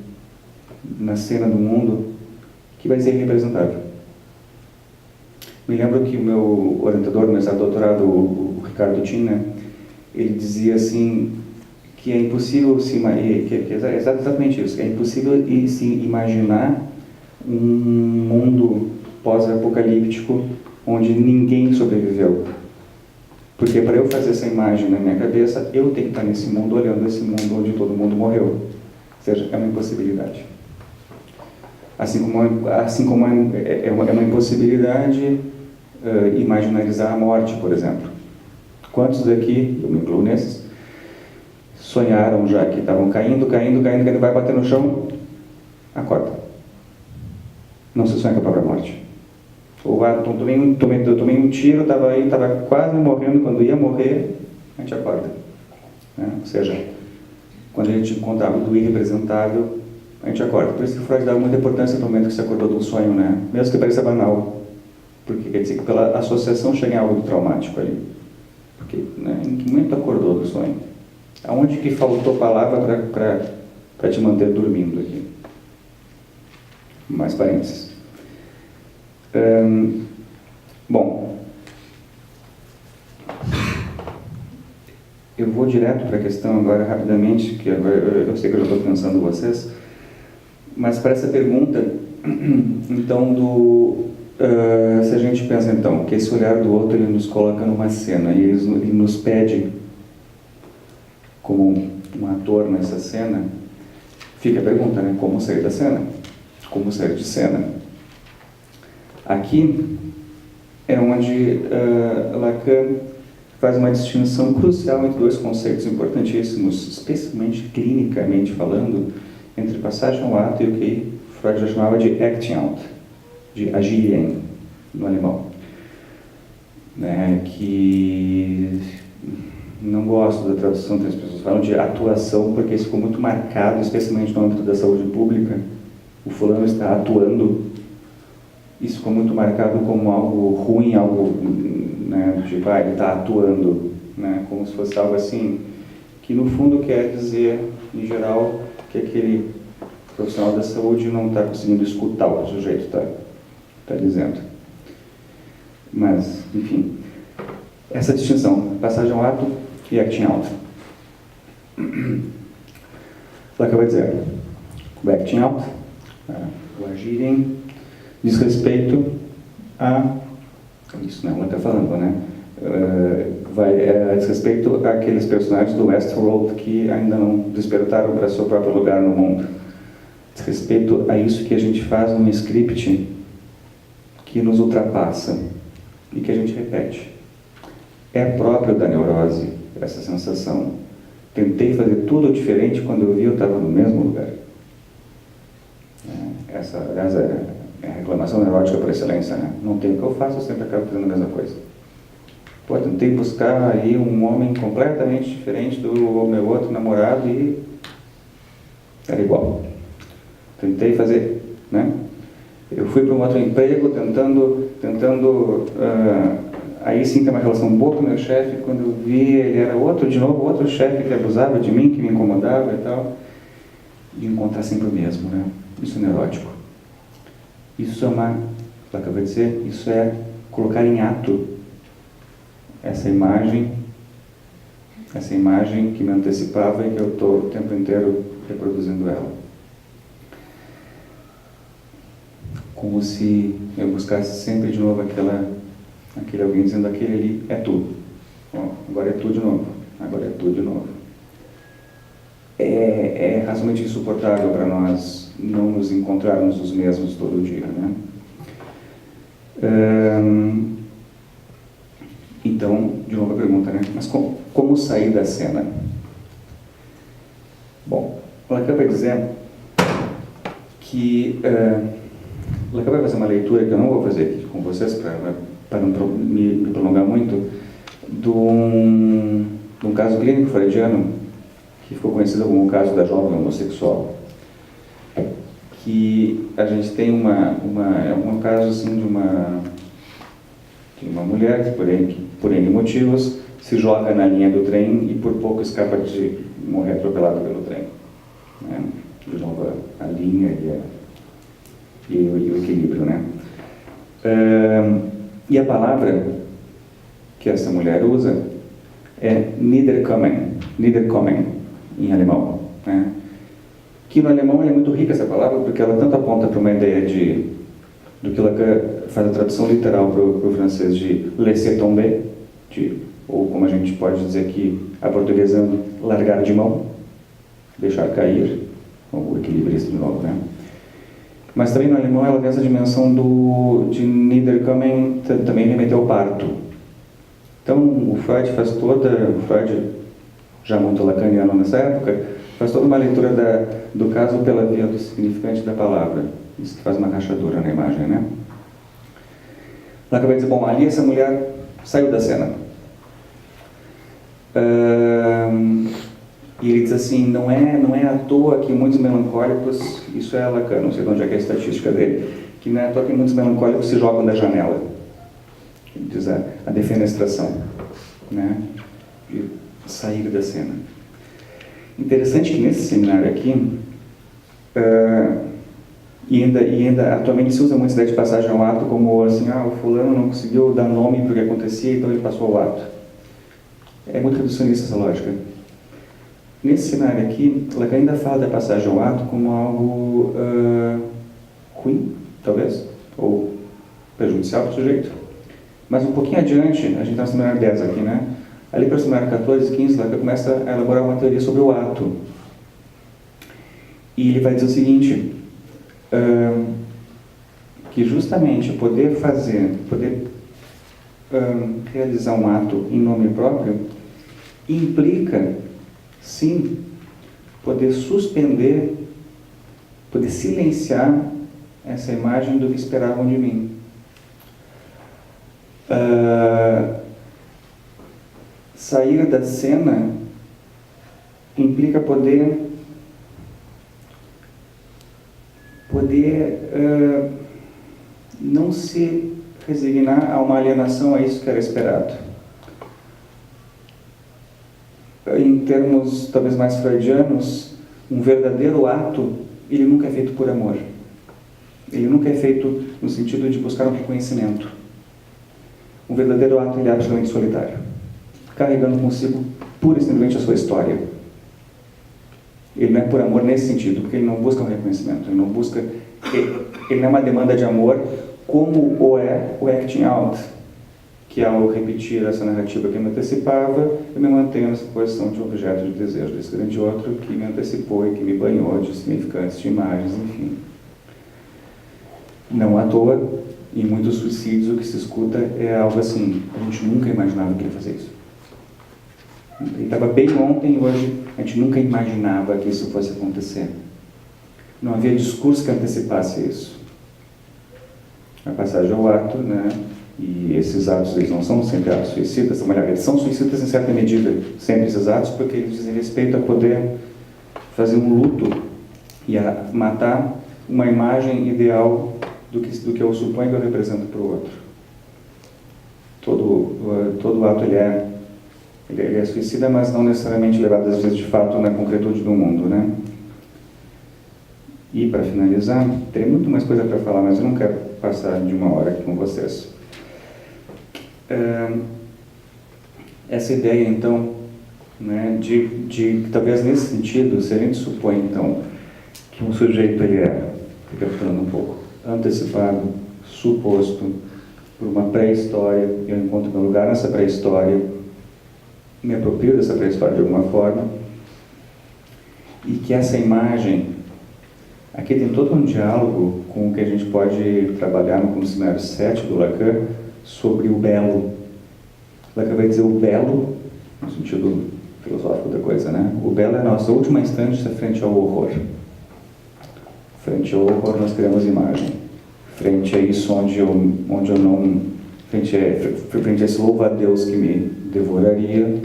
S2: na cena do mundo que vai ser irrepresentável. Me lembro que o meu orientador no mestrado doutorado, o Ricardo Tina, ele dizia assim que é impossível exatamente isso, é impossível se imaginar um mundo pós-apocalíptico onde ninguém sobreviveu. Porque para eu fazer essa imagem na minha cabeça, eu tenho que estar nesse mundo, olhando esse mundo onde todo mundo morreu. Ou seja, é uma impossibilidade. Assim como é uma impossibilidade imaginarizar a morte, por exemplo. Quantos daqui, eu me incluo nesses, sonharam já que estavam caindo, vai bater no chão, acorda. Não se sonha com a própria morte. Ou tomei um tiro, estava quase morrendo, quando ia morrer, a gente acorda. Né? Ou seja, quando a gente encontrava do irrepresentável, a gente acorda. Por isso que Freud dava muita importância no momento que se acordou de um sonho, né? Mesmo que pareça banal. Porque quer dizer que pela associação chega em algo traumático ali. Porque, né, em que momento acordou do sonho? Aonde que faltou palavra para te manter dormindo aqui? Mais parênteses. Bom, eu vou direto para a questão agora rapidamente, que agora eu sei que eu já estou cansando vocês, mas para essa pergunta, então, se a gente pensa então que esse olhar do outro ele nos coloca numa cena e ele nos pede como um ator nessa cena, fica a pergunta, né? Como sair da cena? Como sair de cena? Aqui é onde Lacan faz uma distinção crucial entre dois conceitos importantíssimos, especialmente clinicamente falando, entre passagem ao ato e o que Freud já chamava de acting out, de agirem, no alemão. Né, que não gosto da tradução que as pessoas falam de atuação, porque isso ficou muito marcado, especialmente no âmbito da saúde pública. O fulano está atuando. Isso ficou muito marcado como algo ruim, algo, né, tipo, ele está atuando, né, como se fosse algo assim, que no fundo quer dizer, em geral, que aquele profissional da saúde não está conseguindo escutar o que o sujeito está dizendo. Mas, enfim, essa distinção, passagem ao ato e acting out. Lacan vai dizer, o acting out, o agirem, diz respeito a, isso não é o que está falando, né? Diz respeito àqueles personagens do Westworld que ainda não despertaram para seu próprio lugar no mundo. Diz respeito a isso que a gente faz num script que nos ultrapassa e que a gente repete. É próprio da neurose essa sensação. Tentei fazer tudo diferente, quando eu vi eu estava no mesmo lugar. Essa, aliás, é a reclamação neurótica por excelência, né? Não tem o que eu faço, eu sempre acabo fazendo a mesma coisa. Pô, tentei buscar aí um homem completamente diferente do meu outro namorado e era igual. Tentei fazer, né? Eu fui para um outro emprego tentando aí sim ter uma relação boa com o meu chefe. Quando eu vi, ele era outro chefe que abusava de mim, que me incomodava e tal. De encontrar sempre o mesmo, né? Isso é neurótico. Isso é Lacan vai dizer, isso é colocar em ato essa imagem que me antecipava e que eu estou o tempo inteiro reproduzindo ela. Como se eu buscasse sempre de novo aquele alguém dizendo, aquele ali é tu. Ó, agora é tu de novo. Agora é tu de novo. É razoavelmente insuportável para nós não nos encontrarmos os mesmos todo dia, né? Então, de novo a pergunta, né? Mas como sair da cena? Bom, Lacan vai dizer que Lacan vai fazer uma leitura que eu não vou fazer aqui com vocês para não me prolongar muito, de um caso clínico freudiano que ficou conhecido como o caso da jovem homossexual, que a gente tem um caso assim de uma mulher que por N motivos se joga na linha do trem e por pouco escapa de morrer atropelada pelo trem, né? De novo a linha e o equilíbrio, né? E a palavra que essa mulher usa é niederkommen, em alemão, né? Que no alemão é muito rica essa palavra, porque ela tanto aponta para uma ideia do que Lacan faz a tradução literal para o francês de laisser tomber, ou como a gente pode dizer aqui, aportuguesando, largar de mão, deixar cair, o equilibrista de novo, né? Mas também no alemão ela tem essa dimensão de Niederkommen, também remete ao parto. Então o Freud já muito lacaniano nessa época, faz toda uma leitura do caso pela via do significante da palavra. Isso que faz uma rachadura na imagem, né? Lacan vai dizer, bom, ali essa mulher saiu da cena. E ele diz assim, não é à toa que muitos melancólicos, isso é Lacan, não sei de onde é que é a estatística dele, que não é à toa que muitos melancólicos se jogam da janela. Ele diz a defenestração, né? De sair da cena. Interessante que nesse seminário aqui, e ainda atualmente se usa muito essa ideia de passagem ao ato como assim, o fulano não conseguiu dar nome para o que acontecia, então ele passou ao ato. É muito reducionista essa lógica. Nesse cenário aqui, Lacan ainda fala da passagem ao ato como algo ruim, talvez, ou prejudicial para o sujeito. Mas um pouquinho adiante, a gente está no seminário 10 aqui, né? Ali para o seminário 14, 15, Lacan começa a elaborar uma teoria sobre o ato. E ele vai dizer o seguinte, que justamente poder realizar um ato em nome próprio implica, sim, poder suspender, poder silenciar essa imagem do que esperavam de mim. Sair da cena implica poder não se resignar a uma alienação a isso que era esperado. Em termos talvez mais freudianos, um verdadeiro ato, ele nunca é feito por amor. Ele nunca é feito no sentido de buscar um reconhecimento. Um verdadeiro ato, ele é absolutamente solitário, carregando consigo pura e simplesmente a sua história. Ele não é por amor nesse sentido, porque ele não busca um reconhecimento, ele não é uma demanda de amor como o acting out, que ao repetir essa narrativa que me antecipava, eu me mantenho nessa posição de objeto de desejo desse grande outro que me antecipou e que me banhou de significantes, de imagens, enfim. Não à toa, em muitos suicídios o que se escuta é algo assim, a gente nunca imaginava que ia fazer isso. Ele estava bem ontem e hoje a gente nunca imaginava que isso fosse acontecer. Não havia discurso que antecipasse isso. A passagem ao ato, né? E esses atos, eles não são sempre atos suicidas, eles são suicidas em certa medida, sempre esses atos, porque eles dizem respeito a poder fazer um luto e a matar uma imagem ideal do que eu suponho que eu represento para o outro. Todo ato ele é suicida, mas não necessariamente levado às vezes de fato na concretude do mundo, né? E para finalizar, tem muito mais coisa para falar, mas eu não quero passar de uma hora aqui com vocês. Essa ideia então, né, de talvez nesse sentido, se a gente supõe então que um sujeito ele é, recapitulando um pouco, antecipado, suposto por uma pré-história, eu encontro meu lugar nessa pré-história, me aproprio dessa pré-história de alguma forma, e que essa imagem, aqui tem todo um diálogo com o que a gente pode trabalhar no seminário 7 do Lacan, sobre o belo. Lacan vai dizer o belo, no sentido filosófico da coisa, né? O belo é a nossa última instância frente ao horror. Frente ao horror nós criamos imagem. Frente a isso onde eu não... Frente a esse louva-a-Deus que me devoraria,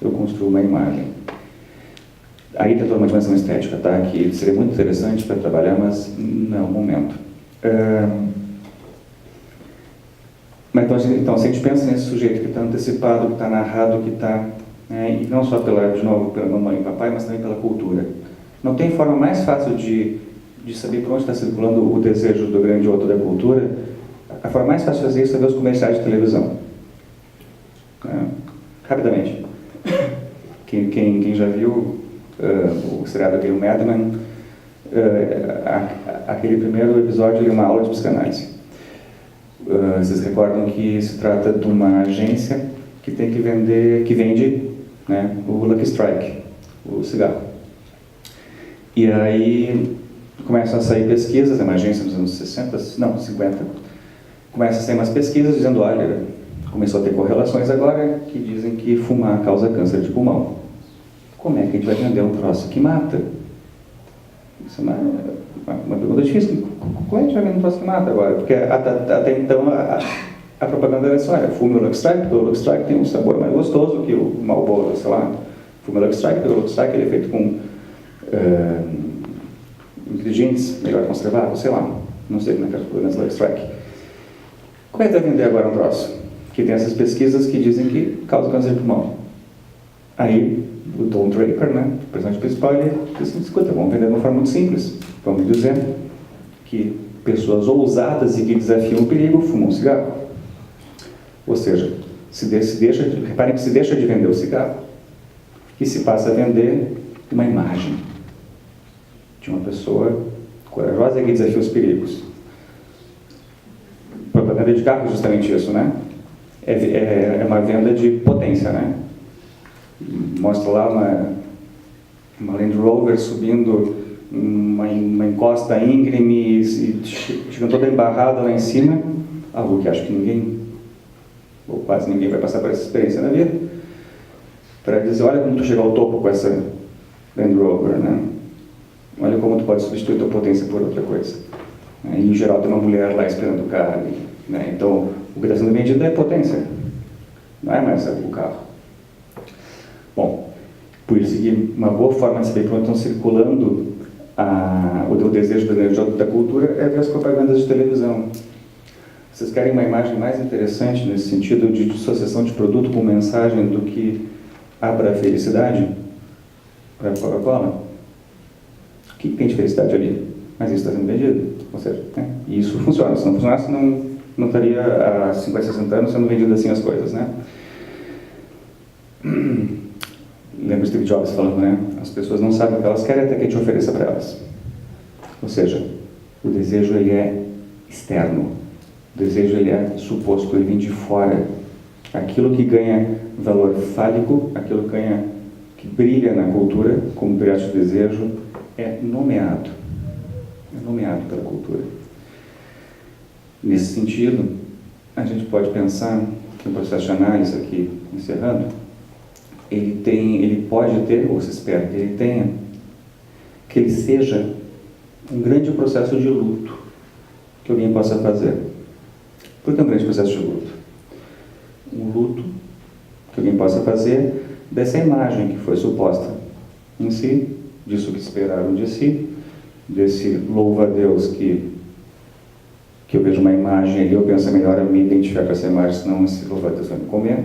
S2: eu construo uma imagem. Aí tem toda uma dimensão estética, tá? Que seria muito interessante para trabalhar, mas não é o momento. Mas então, se a gente pensa nesse sujeito que está antecipado, que está narrado, que está... e não só de novo, pela mamãe e papai, mas também pela cultura. Não tem forma mais fácil de saber por onde está circulando o desejo do grande outro da cultura. A forma mais fácil de fazer isso é ver os comerciais de televisão. Rapidamente. Quem já viu o seriado aquele Mad Men, aquele primeiro episódio é uma aula de psicanálise. Vocês recordam que se trata de uma agência que tem que vende, né, o Lucky Strike, o cigarro. E aí começam a sair pesquisas, é uma agência dos anos 50, começam a sair umas pesquisas dizendo, olha, começou a ter correlações agora que dizem que fumar causa câncer de pulmão. Como é que a gente vai vender um troço que mata? Isso é uma pergunta difícil. Como é que a gente vai vender um troço que mata agora? Porque até então a propaganda era assim, olha, fume o Lucky Strike, porque o Lucky Strike tem um sabor mais gostoso que o Marlboro, sei lá. Fume o Lucky Strike, porque o Lucky Strike ele é feito com ingredientes melhor conservados, sei lá. Não sei como é que é as coisas Lucky Strike. Como é que vai vender agora um troço? Que tem essas pesquisas que dizem que causa câncer de pulmão. Aí, o Tom Draper, né, o personagem principal, ele disse, escuta, vamos vender de uma forma muito simples. Vamos dizer que pessoas ousadas e que desafiam o perigo fumam um cigarro. Ou seja, reparem que se deixa de vender o cigarro e se passa a vender uma imagem de uma pessoa corajosa e que desafia os perigos. Propaganda de carro é justamente isso, né? É uma venda de potência, né? Mostra lá uma Land Rover subindo uma encosta íngreme e chegando toda embarrada lá em cima, algo que acho que ninguém, ou quase ninguém, vai passar por essa experiência na vida, para dizer, olha como tu chegou ao topo com essa Land Rover, né? Olha como tu pode substituir tua potência por outra coisa. E, em geral, tem uma mulher lá esperando o carro ali, né? Então, o que está sendo vendido é potência, não é mais o carro. Bom, por isso que uma boa forma de saber para onde estão circulando o desejo da cultura é ver as propagandas de televisão. Vocês querem uma imagem mais interessante nesse sentido de dissociação de produto com mensagem do que abra a felicidade para a Coca-Cola? O que tem de felicidade ali? Mas isso está sendo vendido. Ou seja, né? E isso funciona. Se não funcionasse, não estaria há 50, 60 anos sendo vendido assim as coisas, né? Lembra o Steve Jobs falando, né? As pessoas não sabem o que elas querem até que a gente ofereça para elas. Ou seja, o desejo ele é externo. O desejo ele é suposto, ele vem de fora. Aquilo que ganha valor fálico, aquilo que brilha na cultura como objeto de desejo, é nomeado. É nomeado pela cultura. Nesse sentido, a gente pode pensar que o processo de análise aqui, encerrando, ele pode ter, ou se espera que ele tenha, que ele seja um grande processo de luto que alguém possa fazer. Por que um grande processo de luto? Um luto que alguém possa fazer dessa imagem que foi suposta em si, disso que esperaram de si, desse louva-a-Deus que eu vejo uma imagem ali, eu penso é melhor me identificar com essa imagem, senão esse louva-a-Deus vai me comer.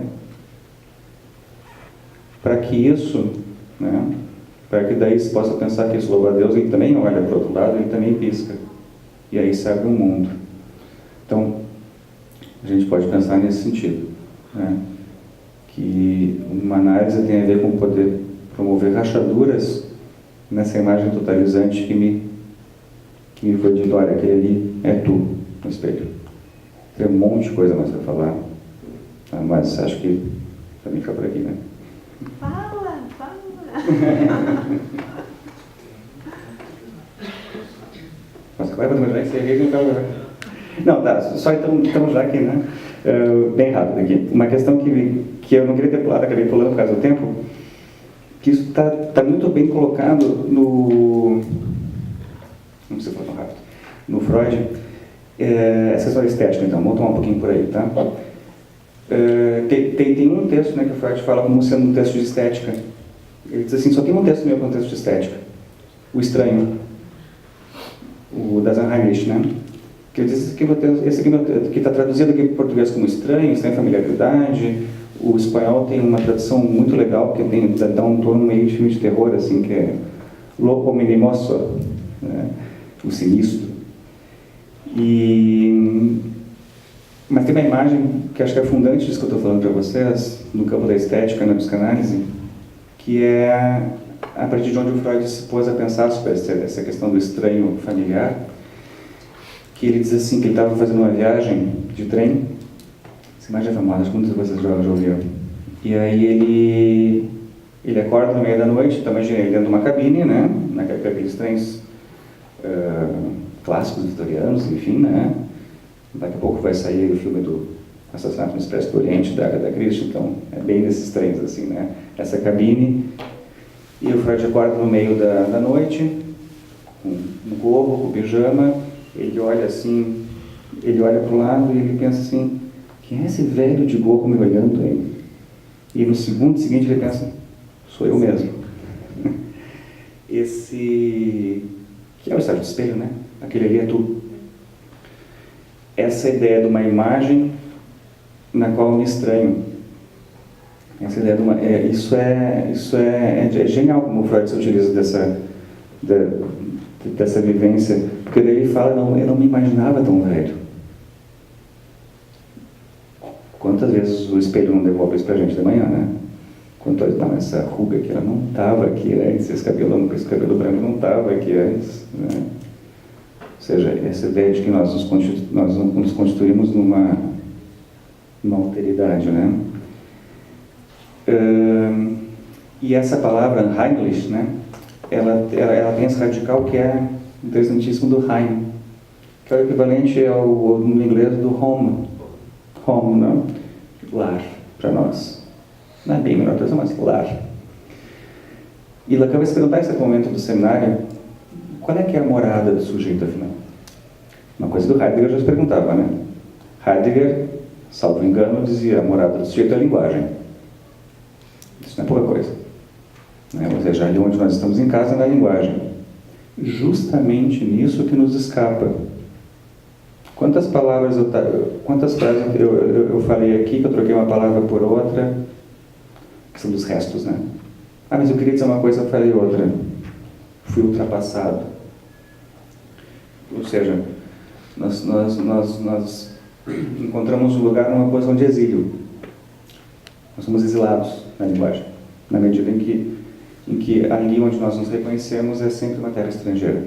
S2: Para que isso, né, para que daí se possa pensar que esse louva-a-Deus, ele também olha para o outro lado, ele também pisca. E aí se abre um mundo. Então, a gente pode pensar nesse sentido, né, que uma análise tem a ver com poder promover rachaduras nessa imagem totalizante que me foi dito, olha, aquele ali é tu, no espelho. Tem um monte de coisa mais para falar, tá? Mas acho que também fica por aqui, né?
S3: Fala!
S2: Mas vai para já encerrei, então... Não, tá, só então estamos já aqui, né? Bem rápido aqui. Uma questão que eu não queria ter pulado, acabei pulando por causa do tempo, que isso está muito bem colocado no... Não precisa falar tão rápido. No Freud. Essa questão estética, então, vamos tomar um pouquinho por aí, tá? Tem um texto, né, que o Freud fala como sendo um texto de estética. Ele diz assim, só tem um texto meu com um texto de estética. O Estranho. O Dasein Heimlich, né? Que ele diz que esse aqui que está traduzido aqui para o português como Estranho, sem familiaridade. O espanhol tem uma tradução muito legal, porque dá um tom meio de filme de terror, assim, que é Loco Minimoso, né? O sinistro. Mas tem uma imagem que acho que é fundante disso que eu estou falando para vocês, no campo da estética, na psicanálise, que é a partir de onde o Freud se pôs a pensar sobre essa questão do estranho familiar, que ele diz assim, que ele estava fazendo uma viagem de trem, essa imagem é famosa, acho que muitos de vocês já ouviram, e aí ele acorda no meio da noite, então imagina ele dentro de uma cabine, né, naqueles trens clássicos vitorianos, enfim, né, daqui a pouco vai sair o filme do Assassinato no Expresso do Oriente, da Agatha Christie, então é bem nesses trens, assim, né, essa cabine, e o Freud acorda no meio da noite, com um gorro, com pijama, ele olha assim, ele olha para o lado e ele pensa assim, quem é esse velho de gorro me olhando aí? E no segundo seguinte ele pensa, sou eu mesmo. Esse, que é o estado de espelho, né? Aquele ali é tu. Essa ideia de uma imagem na qual eu me estranho. Essa ideia de uma, isso é genial como o Freud se utiliza dessa vivência, porque daí ele fala, não, eu não me imaginava tão velho. Quantas vezes o espelho não devolve isso pra gente de manhã, né? Quantas vezes, não, essa ruga aqui, ela não estava aqui antes, esse cabelo branco não estava aqui antes, né? Ou seja, essa ideia de que nós nos constituímos numa alteridade, né? E essa palavra, Heimlich, né? Ela tem esse radical que é interessantíssimo do Heim, que é o equivalente no inglês do home, né? Lar, para nós. Não é bem melhor tradução, mas lar. E Lacan vai se perguntar em certo momento do seminário, qual é que é a morada do sujeito, afinal? Uma coisa do Heidegger já se perguntava, né? Heidegger, salvo engano, dizia, a morada do sujeito é a linguagem. Isso não é pouca coisa. Né? Ou seja, ali onde nós estamos em casa é na linguagem. Justamente nisso que nos escapa. Quantas frases eu falei aqui, que eu troquei uma palavra por outra, que são dos restos, né? Ah, mas eu queria dizer uma coisa, eu falei outra. Fui ultrapassado. Ou seja, nós encontramos um lugar numa posição de exílio. Nós somos exilados na linguagem, na medida em que ali onde nós nos reconhecemos é sempre uma terra estrangeira.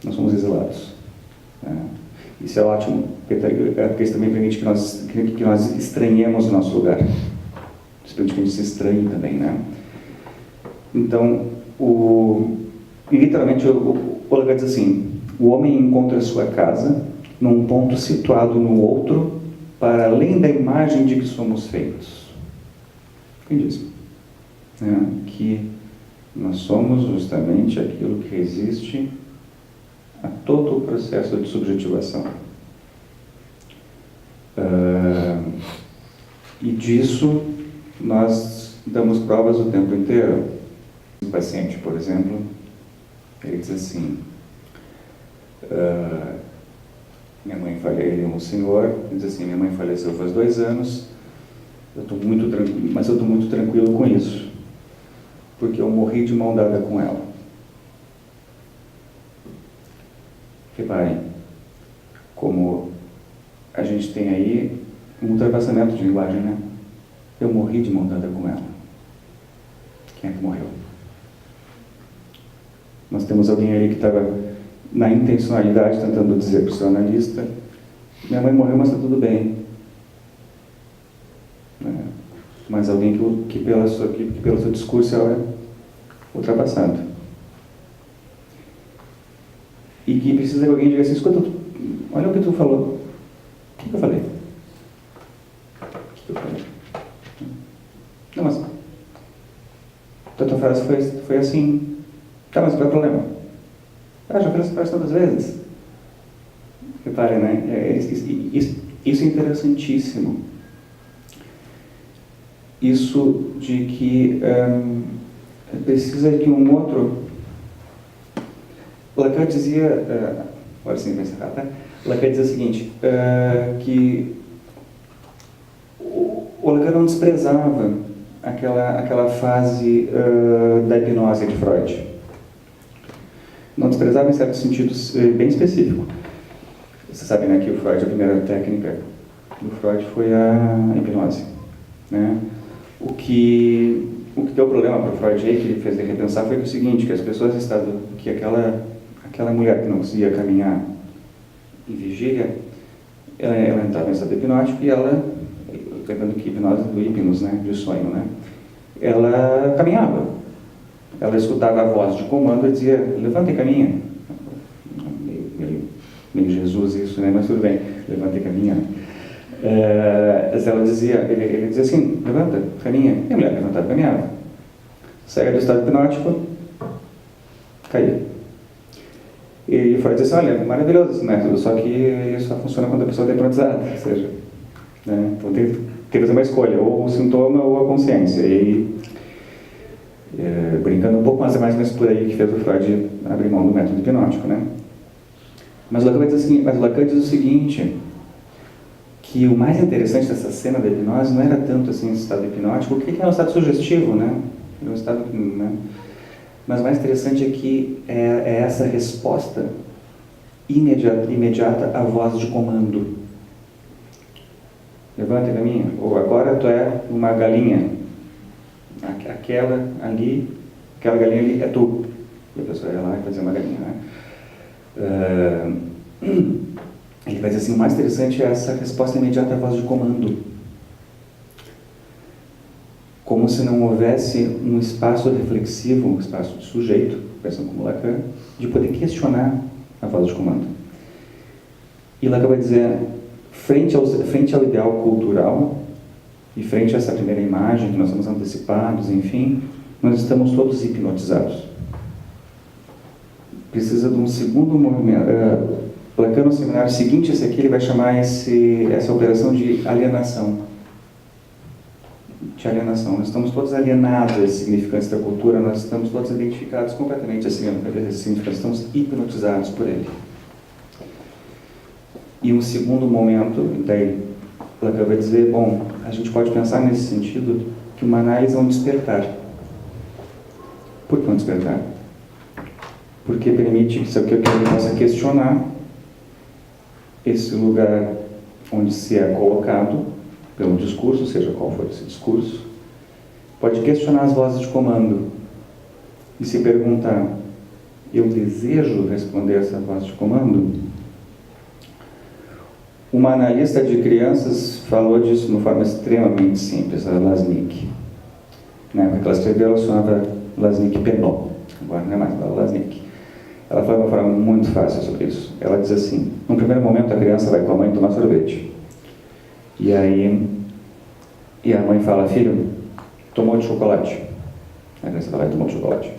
S2: Nós somos exilados. Né? Isso é ótimo, porque isso também permite que nós estranhemos o nosso lugar. Isso permite que a gente se estranhe também, né? Então, literalmente, o Lacan diz assim, o homem encontra a sua casa num ponto situado no outro, para além da imagem de que somos feitos. Quem diz? Que nós somos justamente aquilo que resiste a todo o processo de subjetivação. E disso nós damos provas o tempo inteiro. Um paciente, por exemplo, ele diz assim, minha mãe faleceu, ele é um senhor, ele diz assim, minha mãe faleceu faz 2 anos, mas eu estou muito tranquilo com isso, porque eu morri de mão dada com ela. Reparem, como a gente tem aí um ultrapassamento de linguagem, né? Eu morri de mão dada com ela. Quem é que morreu? Nós temos alguém aí que estava na intencionalidade tentando dizer para o seu analista, minha mãe morreu, mas está tudo bem. Mas alguém que pelo seu discurso é ultrapassado. E que precisa que alguém diga assim, escuta, olha o que tu falou. O que eu falei? O que eu falei? Não, mas a tua frase foi assim. Tá, mas qual é o problema? Já fiz essa frase todas as vezes. Reparem, né? Isso é interessantíssimo. Isso de que precisa que um outro... Lacan dizia... agora sim, vai encerrar, tá? Lacan dizia o seguinte, que o Lacan não desprezava aquela fase da hipnose de Freud. Não desprezava em certo sentido bem específico. Você sabe, né, que o Freud, a primeira técnica do Freud foi a hipnose, né? O que o que deu problema para o Freud aí, que ele fez ele repensar, foi o seguinte, que as pessoas estavam, que aquela mulher que não conseguia caminhar em vigília, ela entrava em estado hipnótico e ela, lembrando que hipnose do hipnos, né, de sonho, né, ela caminhava. Ela escutava a voz de comando e dizia, levanta e caminha. Meio Jesus isso, né, mas tudo bem, levanta e caminha. Ela dizia, ele dizia assim, levanta, caminha. E a mulher levantava e caminhava. Saia do estado hipnótico, caía. E Freud disse, olha, é maravilhoso esse método, só que isso só funciona quando a pessoa está hipnotizada, ou seja, né? Então tem que fazer uma escolha, ou o sintoma ou a consciência. E brincando um pouco mais ou menos por aí que fez o Freud abrir mão do método hipnótico, né? Mas Lacan diz o seguinte, que o mais interessante dessa cena da hipnose não era tanto assim esse estado hipnótico, porque é um estado sugestivo, né? É um estado, né? Mas o mais interessante é que é essa resposta imediata à voz de comando. Levanta e caminha. Ou agora tu é uma galinha. Aquela galinha ali é tu. E a pessoa ia lá e fazia uma galinha, né? Ele vai dizer assim, o mais interessante é essa resposta imediata à voz de comando. Como se não houvesse um espaço reflexivo, um espaço de sujeito, pensando como Lacan, de poder questionar a voz de comando. E Lacan vai dizer, frente ao ideal cultural, e frente a essa primeira imagem, que nós somos antecipados, enfim, nós estamos todos hipnotizados. Precisa de um segundo movimento. Lacan, no seminário seguinte, esse aqui, ele vai chamar essa operação de alienação. De alienação. Nós estamos todos alienados a esse significante da cultura, nós estamos todos identificados completamente a esse significante, estamos hipnotizados por ele. E um segundo momento, daí, Lacan vai dizer, bom, a gente pode pensar nesse sentido que uma análise é um despertar. Por que um despertar? Porque permite que alguém possa questionar esse lugar onde se é colocado pelo discurso, seja qual for esse discurso, pode questionar as vozes de comando e se perguntar, eu desejo responder essa voz de comando? Uma analista de crianças falou disso de uma forma extremamente simples, a Lasnik. Na época que ela escreveu, ela chamava Lasnik Penon, agora não é mais, ela Lasnik. Ela fala de uma forma muito fácil sobre isso. Ela diz assim, no primeiro momento a criança vai com a mãe tomar sorvete. E a mãe fala, filho, tomou de chocolate. A criança vai lá e tomou de chocolate.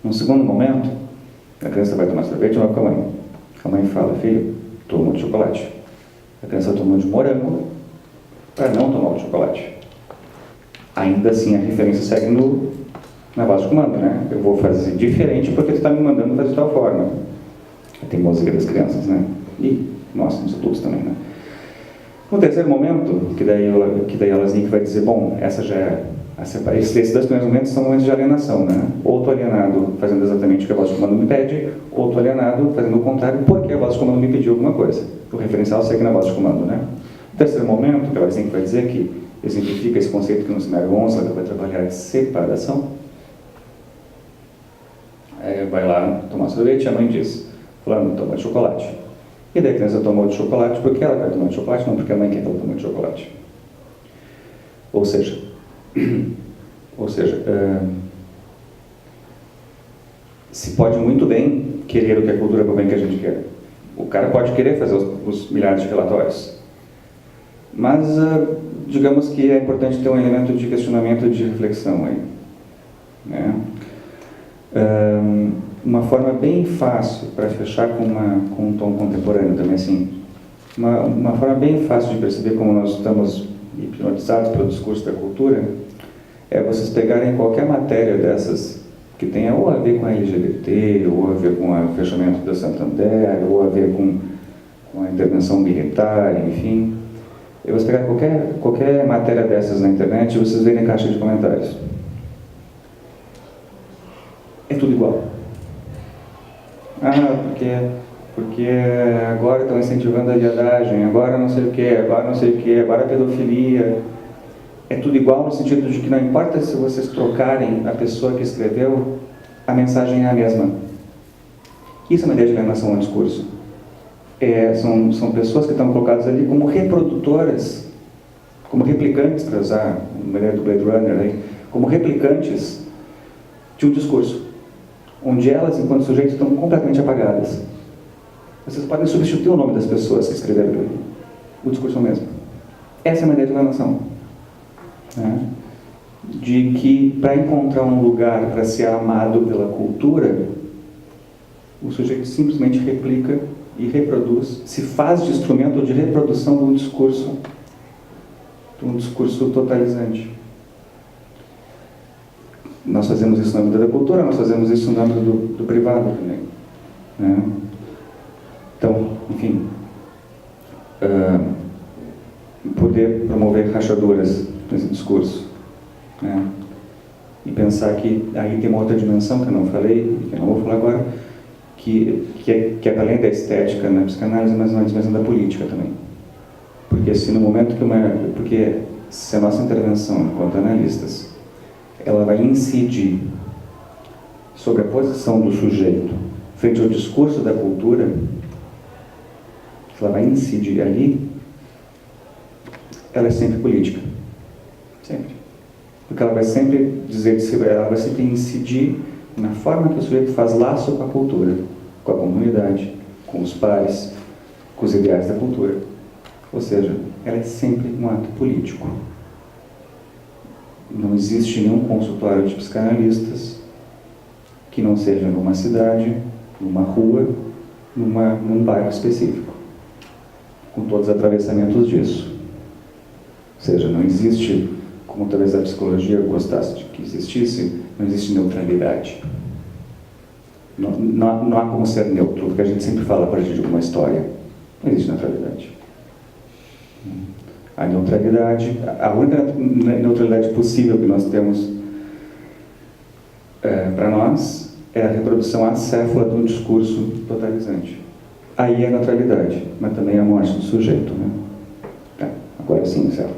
S2: No segundo momento, a criança vai tomar sorvete e vai com a mãe. A mãe fala, filho, tomou de chocolate. A criança tomou de morango para não tomar de chocolate. Ainda assim, a referência segue na base de comando, né? Eu vou fazer diferente porque tu está me mandando fazer de tal forma. Tem música das crianças, né? E nós, os adultos também, né? No terceiro momento, que daí a Lasnik vai dizer, bom, essa já é esses dois primeiros momentos são momentos de alienação, né? Ou estou alienado fazendo exatamente o que a voz de comando me pede, ou estou alienado fazendo o contrário porque a voz de comando me pediu alguma coisa. O referencial segue na voz de comando, né? No terceiro momento, que a Lasnik vai dizer que exemplifica esse conceito que no seminário 11 ela vai trabalhar de separação. Vai lá tomar sorvete e a mãe diz, fulano, toma de chocolate. E daí a criança tomou de chocolate porque ela quer tomar de chocolate, não porque a mãe quer que ela tome de chocolate. Ou seja, se pode muito bem querer o que a cultura propõe que a gente quer. O cara pode querer fazer os milhares de relatórios. Mas, digamos que é importante ter um elemento de questionamento e de reflexão aí. Né? Uma forma bem fácil para fechar com um tom contemporâneo também, assim, uma forma bem fácil de perceber como nós estamos hipnotizados pelo discurso da cultura é vocês pegarem qualquer matéria dessas que tenha ou a ver com a LGBT, ou a ver com o fechamento da Santander, ou a ver com a intervenção militar, enfim. E vocês pegar qualquer matéria dessas na internet e vocês verem a caixa de comentários. É tudo igual. Porque agora estão incentivando a viadagem, agora não sei o que, agora não sei o que, agora a pedofilia. é tudo igual no sentido de que não importa se vocês trocarem a pessoa que escreveu, a mensagem é a mesma. Isso é uma ideia de alienação ao discurso. São pessoas que estão colocadas ali como reprodutoras, como replicantes, para usar a maneira do Blade Runner, aí, como replicantes de um discurso, onde elas, enquanto sujeitos, estão completamente apagadas. Vocês podem substituir o nome das pessoas que escreveram ali. O discurso é o mesmo. Essa é uma ideia de alienação. Né? De que, para encontrar um lugar para ser amado pela cultura, o sujeito simplesmente replica e reproduz, se faz de instrumento de reprodução de um discurso totalizante. Nós fazemos isso no âmbito da cultura, nós fazemos isso no âmbito do privado também. Né? Então, enfim, poder promover rachaduras nesse discurso. Né? E pensar que aí tem uma outra dimensão que eu não falei, que eu não vou falar agora, que é para além da estética na psicanálise, mas uma dimensão da política também. Porque se no momento porque se a nossa intervenção enquanto analistas, ela vai incidir sobre a posição do sujeito frente ao discurso da cultura, ela vai incidir ali, ela é sempre política. Sempre. Porque ela vai sempre ela vai sempre incidir na forma que o sujeito faz laço com a cultura, com a comunidade, com os pares, com os ideais da cultura. Ou seja, ela é sempre um ato político. Não existe nenhum consultório de psicanalistas que não seja numa cidade, numa rua, num bairro específico, com todos os atravessamentos disso. Ou seja, não existe, como talvez a psicologia gostasse de que existisse, não existe neutralidade. Não há como ser neutro, porque a gente sempre fala a partir de uma história. Não existe neutralidade. A neutralidade, a única neutralidade possível que nós temos para nós é a reprodução acéfala de um discurso totalizante. Aí é a neutralidade, mas também é a morte do sujeito. Né? Tá, agora sim, encerro.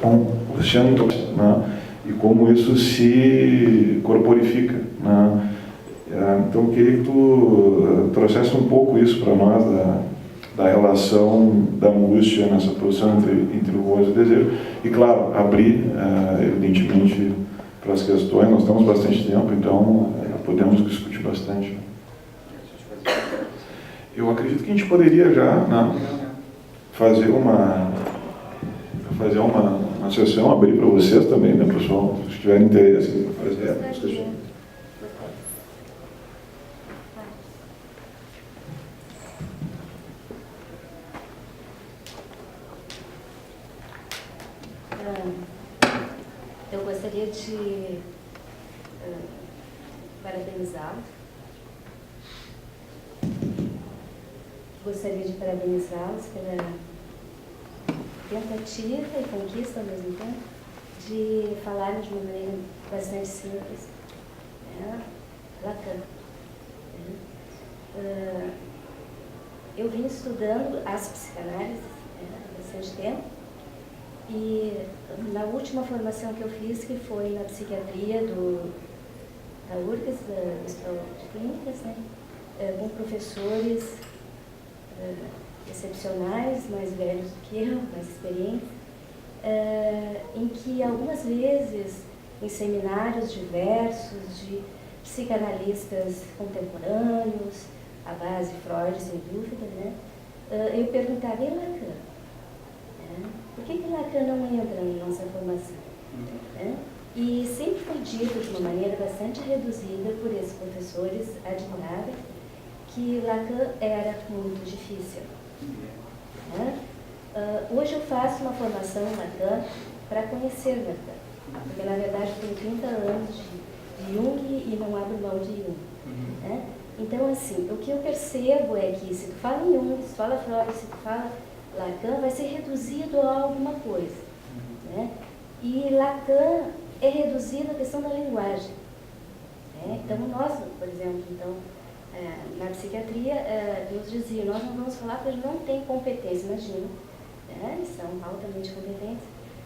S1: Com o Luciano, né? E como isso se corporifica. Né? Então, eu queria que tu trouxesse um pouco isso para nós, da relação da angústia nessa posição entre o gozo e o desejo. E, claro, abrir, evidentemente, para as questões. Nós temos bastante tempo, então podemos discutir bastante. Eu acredito que a gente poderia já, né, fazer uma sessão, abrir para vocês também, né, pessoal, se tiverem interesse em fazer as questões.
S3: Eu gostaria de parabenizá-los. Gostaria de parabenizá-los pela tentativa e conquista ao mesmo tempo de falarem de uma maneira bastante simples, né? Lacan. Eu vim estudando as psicanálises, né, há bastante tempo, e na última formação que eu fiz, que foi na psiquiatria da URGS, da Escola de Clínicas, né, com professores excepcionais, mais velhos do que eu, mais experientes, em que algumas vezes, em seminários diversos de psicanalistas contemporâneos, à base Freud, sem dúvida, né, eu perguntava, e Lacan? Por que Lacan não entra na nossa formação? E sempre foi dito de uma maneira bastante reduzida por esses professores admiráveis que Lacan era muito difícil. Hoje eu faço uma formação em Lacan para conhecer Lacan, porque na verdade eu tenho 30 anos de Jung e não abro mão de Jung. Então, assim, o que eu percebo é que se tu fala em Jung, se tu fala Freud, se tu fala Lacan, vai ser reduzido a alguma coisa. Né? E Lacan é reduzido à questão da linguagem. Então, nós, por exemplo, na psiquiatria, nos diziam, nós não vamos falar porque eles não têm competência, imagina, né? Eles são altamente competentes,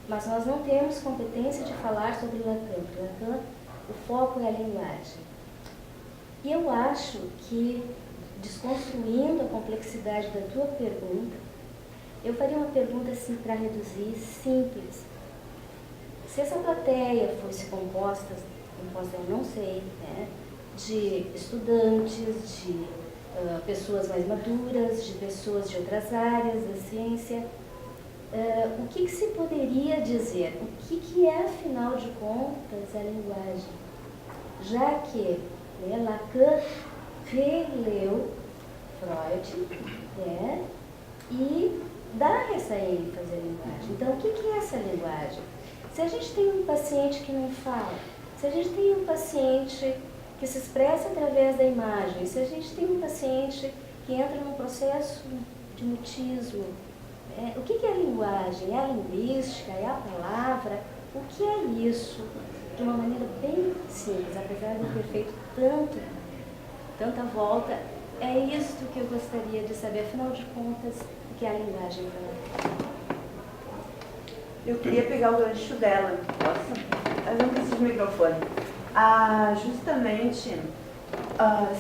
S3: mas nós não temos competência de falar sobre Lacan. Lacan, o foco é a linguagem. E eu acho que, desconstruindo a complexidade da tua pergunta, eu faria uma pergunta assim para reduzir, simples. Se essa plateia fosse composta eu não sei, né, de estudantes, de pessoas mais maduras, de pessoas de outras áreas da ciência, o que se poderia dizer? O que é, afinal de contas, a linguagem? Já que Lacan releu Freud, né, e dá essa ênfase à linguagem. Então, o que é essa linguagem? Se a gente tem um paciente que não fala, se a gente tem um paciente que se expressa através da imagem, se a gente tem um paciente que entra num processo de mutismo, o que é a linguagem? É a linguística? É a palavra? O que é isso? De uma maneira bem simples, apesar de eu ter feito tanta volta, é isso que eu gostaria de saber, afinal de contas, o que é a linguagem para ela.
S4: Eu queria pegar o gancho dela, posso? Eu não preciso de microfone. Justamente,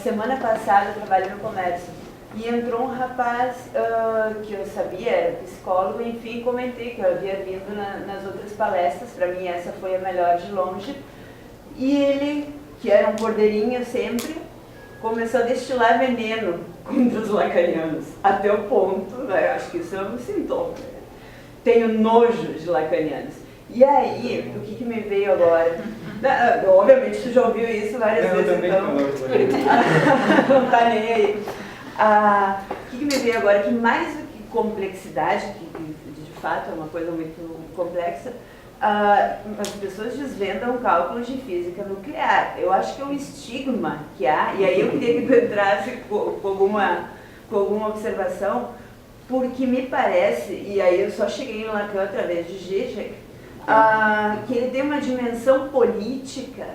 S4: semana passada eu trabalhei no comércio e entrou um rapaz que eu sabia, era psicólogo, enfim, comentei que eu havia vindo nas outras palestras, para mim essa foi a melhor de longe, e ele, que era um cordeirinho sempre, começou a destilar veneno contra os lacanianos, até o ponto, né, acho que isso é um sintoma, tenho nojo de lacanianos. E aí, o que me veio agora? Obviamente tu já ouviu isso várias vezes, então não tá nem aí. O que me veio agora? Que mais do que complexidade, que de fato é uma coisa muito complexa, as pessoas desvendam cálculos de física nuclear. Eu acho que é um estigma que há, e aí eu queria que tu entrasse com alguma observação, porque me parece, e aí eu só cheguei no Lacan através de Zizek, que ele tem uma dimensão política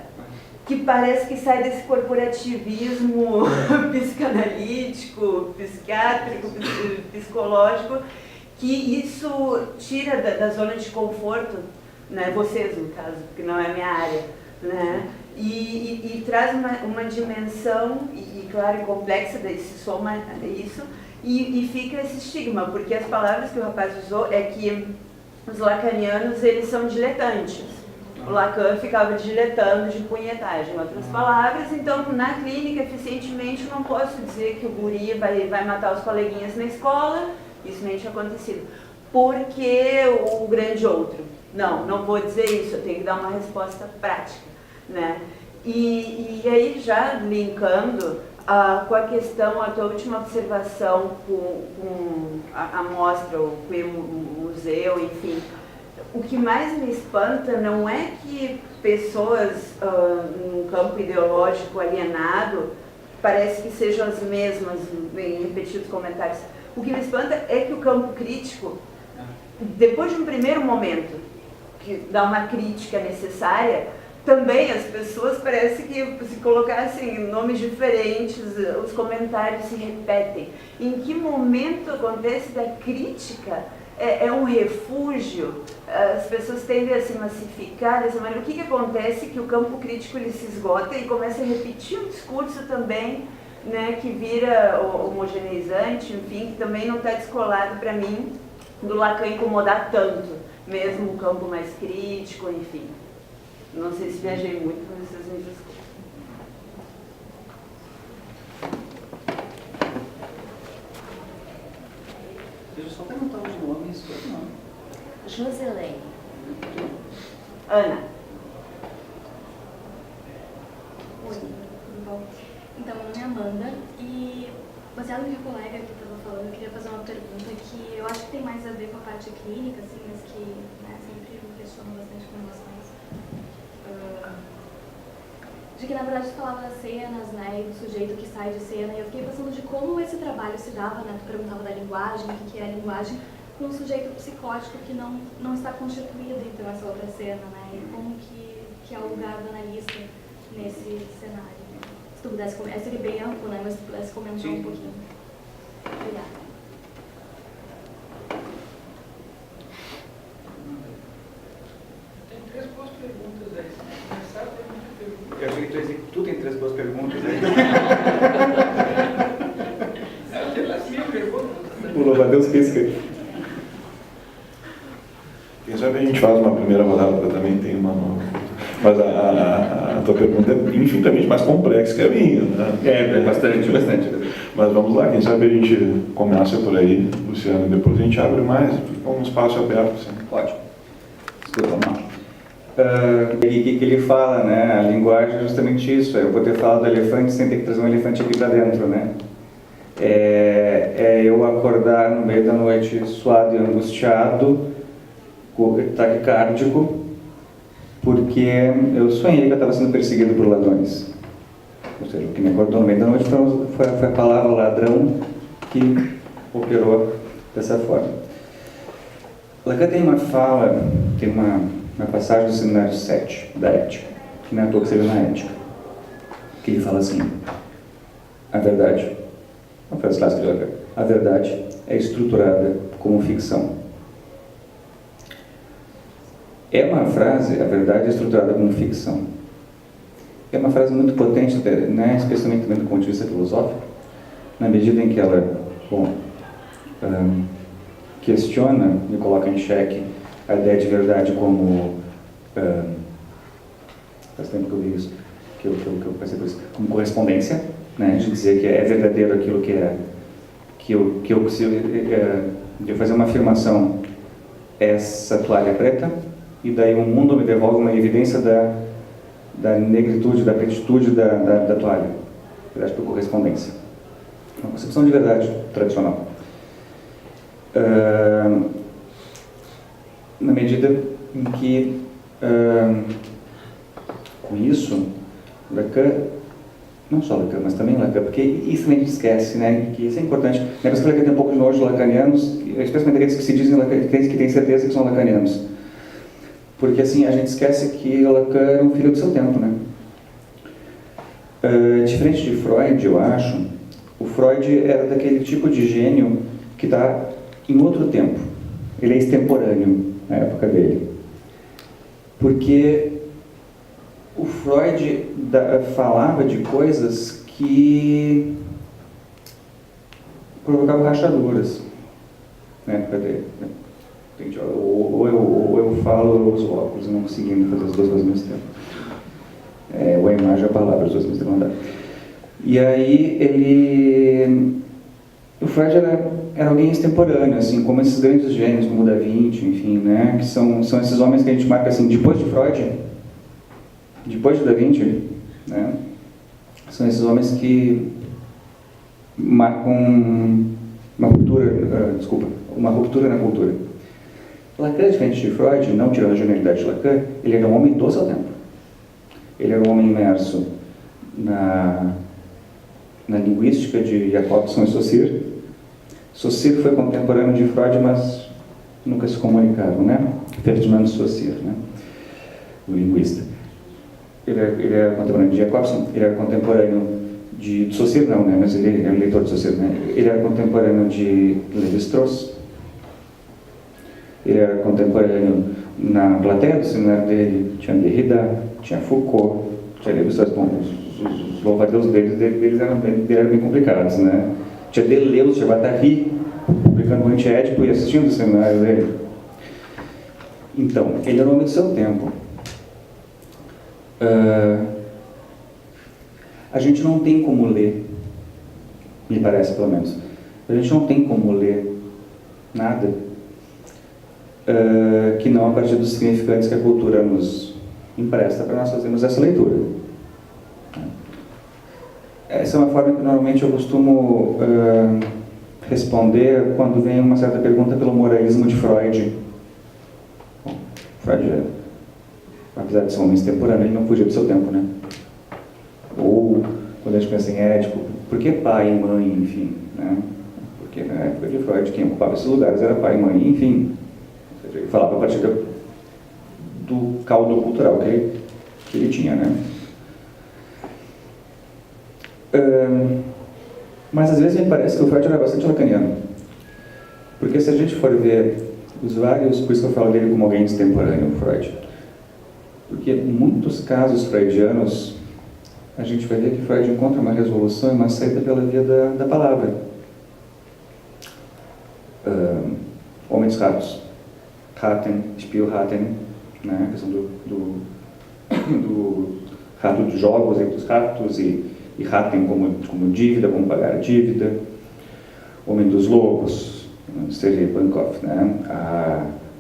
S4: que parece que sai desse corporativismo psicanalítico, psiquiátrico, psicológico, que isso tira da zona de conforto, né, vocês no caso, porque não é a minha área, né, e traz uma dimensão, e claro, complexa, daí se soma isso, e fica esse estigma, porque as palavras que o rapaz usou é que os lacanianos, eles são diletantes. O Lacan ficava diletando de punhetagem, em outras palavras. Então, na clínica, eficientemente, eu não posso dizer que o guri vai matar os coleguinhas na escola, isso nem tinha acontecido, porque o grande outro. Não vou dizer isso, eu tenho que dar uma resposta prática, né? E aí, já linkando com a questão, a tua última observação com a mostra, com o museu, enfim, o que mais me espanta não é que pessoas num campo ideológico alienado parece que sejam as mesmas em repetidos comentários. O que me espanta é que o campo crítico, depois de um primeiro momento, que dá uma crítica necessária, também as pessoas parecem que se colocassem nomes diferentes, os comentários se repetem. Em que momento acontece da crítica? É um refúgio? As pessoas tendem a se massificar dessa maneira. O que acontece? Que o campo crítico ele se esgota e começa a repetir um discurso também, né, que vira homogeneizante, enfim, que também não está descolado para mim do Lacan incomodar tanto, mesmo o campo mais crítico, enfim. Não sei se viajei muito, mas vocês me desculpem.
S2: Deixa eu só perguntar os nomes.
S3: Joselene.
S4: Ana.
S5: Oi, tudo bom? Então, meu nome é Amanda e, baseado no que o colega que estava falando, eu queria fazer uma pergunta que eu acho que tem mais a ver com a parte clínica, assim, mas que, né, sempre me questiono bastante com relações. De que, na verdade, você falava das cenas, né, e do sujeito que sai de cena, e eu fiquei pensando de como esse trabalho se dava, né, tu perguntava da linguagem, o que é a linguagem, para um sujeito psicótico que não está constituído, então, essa outra cena, né, e como que é o lugar do analista nesse cenário. Se tu pudesse comentar, seria bem amplo, né? Mas se tu pudesse comentar um pouquinho. Obrigada.
S6: Tem 3 boas perguntas aí. Se começar, tem muita pergunta.
S2: Eu achei que tu ia dizer que tu tem 3 boas perguntas aí.
S6: Tem as minhas perguntas.
S2: O louva-a-Deus pisca.
S1: Quem sabe a gente faz uma primeira rodada, eu também tenho uma nova. Mas a tua pergunta é infinitamente mais complexa que a minha, né?
S2: Bastante.
S1: Mas vamos lá, quem sabe a gente começa por aí, Luciano, e depois a gente abre mais, fica um espaço aberto. Assim.
S2: Ótimo. Escuta, vamos lá. Que ele fala, né? A linguagem é justamente isso, é eu poder falar do elefante sem ter que trazer um elefante aqui para dentro, né? É eu acordar no meio da noite suado e angustiado, taquicárdico, porque eu sonhei que eu estava sendo perseguido por ladrões. Ou seja, o que me acordou no meio da noite foi a palavra ladrão que operou dessa forma. Lacan tem uma fala, tem uma passagem do seminário 7, da ética, que não é à toa que seja na ética, que ele fala assim: a verdade, uma frase clássica de Lacan, a verdade é estruturada como ficção. É uma frase, a verdade é estruturada como ficção. É uma frase muito potente, né, especialmente também do ponto de vista filosófico, na medida em que ela, questiona e coloca em xeque a ideia de verdade como, faz tempo que eu vi isso, que eu passei por isso, como correspondência, né, de dizer que é verdadeiro aquilo que é, que eu fazer uma afirmação, essa toalha é preta, e daí o mundo me devolve uma evidência da negritude, da pretitude da toalha. Verdade por correspondência. Uma concepção de verdade tradicional. Na medida em que, com isso, Lacan, não só Lacan, mas também Lacan, porque isso a gente esquece, né, que isso é importante. Lembra que Lacan tem um pouco de nojo de lacanianos, especialmente aqueles que se dizem que têm certeza que são lacanianos. Porque assim, a gente esquece que Lacan era um filho do seu tempo, né? Diferente de Freud, eu acho, o Freud era daquele tipo de gênio que está em outro tempo. Ele é extemporâneo na época dele. Porque o Freud falava de coisas que provocavam rachaduras na época dele. Ou eu falo ou eu uso óculos, não conseguindo fazer as duas coisas ao mesmo tempo. Ou a imagem e a palavra, as duas ao mesmo tempo. E aí o Freud era alguém extemporâneo, assim, como esses grandes gênios, como o Da Vinci, enfim, né, que são esses homens que a gente marca assim, depois de Freud, depois de Da Vinci, né, são esses homens que marcam uma ruptura na cultura. Lacan, diferente de Freud, não tirando a genialidade de Lacan, ele era um homem do seu tempo. Ele era um homem imerso na linguística de Jacobson e Saussure. Saussure foi contemporâneo de Freud, mas nunca se comunicaram, né? Ferdinand Saussure, né? O linguista. Ele era contemporâneo de Jacobson, ele era contemporâneo de Saussure, não, né? Mas ele era leitor de Saussure, né? Ele era contemporâneo de Lévi-Strauss. Ele era contemporâneo na plateia do seminário dele, tinha Derrida, tinha Foucault, tinha Lévi-Strauss. Bom, os louva-a-Deus deles eram bem complicados, né? Tinha Deleuze, tinha Guattari, publicando o Antiédipo e assistindo o seminário dele. Então, ele era um homem do seu tempo. A gente não tem como ler, me parece pelo menos, a gente não tem como ler nada que não a partir dos significantes que a cultura nos empresta para nós fazermos essa leitura. Essa é uma forma que normalmente eu costumo responder quando vem uma certa pergunta pelo moralismo de Freud. Bom, Freud, apesar de ser um homem extemporâneo, ele não fugia do seu tempo, né? Ou, quando a gente pensa em Édipo, por que pai e mãe, enfim, né? Porque na época de Freud, quem ocupava esses lugares era pai e mãe, enfim. Ou seja, ele falava a partir do caldo cultural que ele tinha, né? Mas às vezes me parece que o Freud era bastante lacaniano. Porque se a gente for ver os vários, por isso que eu falo dele como alguém extemporâneo, o Freud. Porque em muitos casos freudianos, a gente vai ver que Freud encontra uma resolução e uma saída pela via da palavra. Homens ratos, Ratten, Spielratten, né? A questão do rato de jogos entre os ratos e Ratten como dívida, como pagar a dívida. Homem dos lobos, Sergei Pankov, né?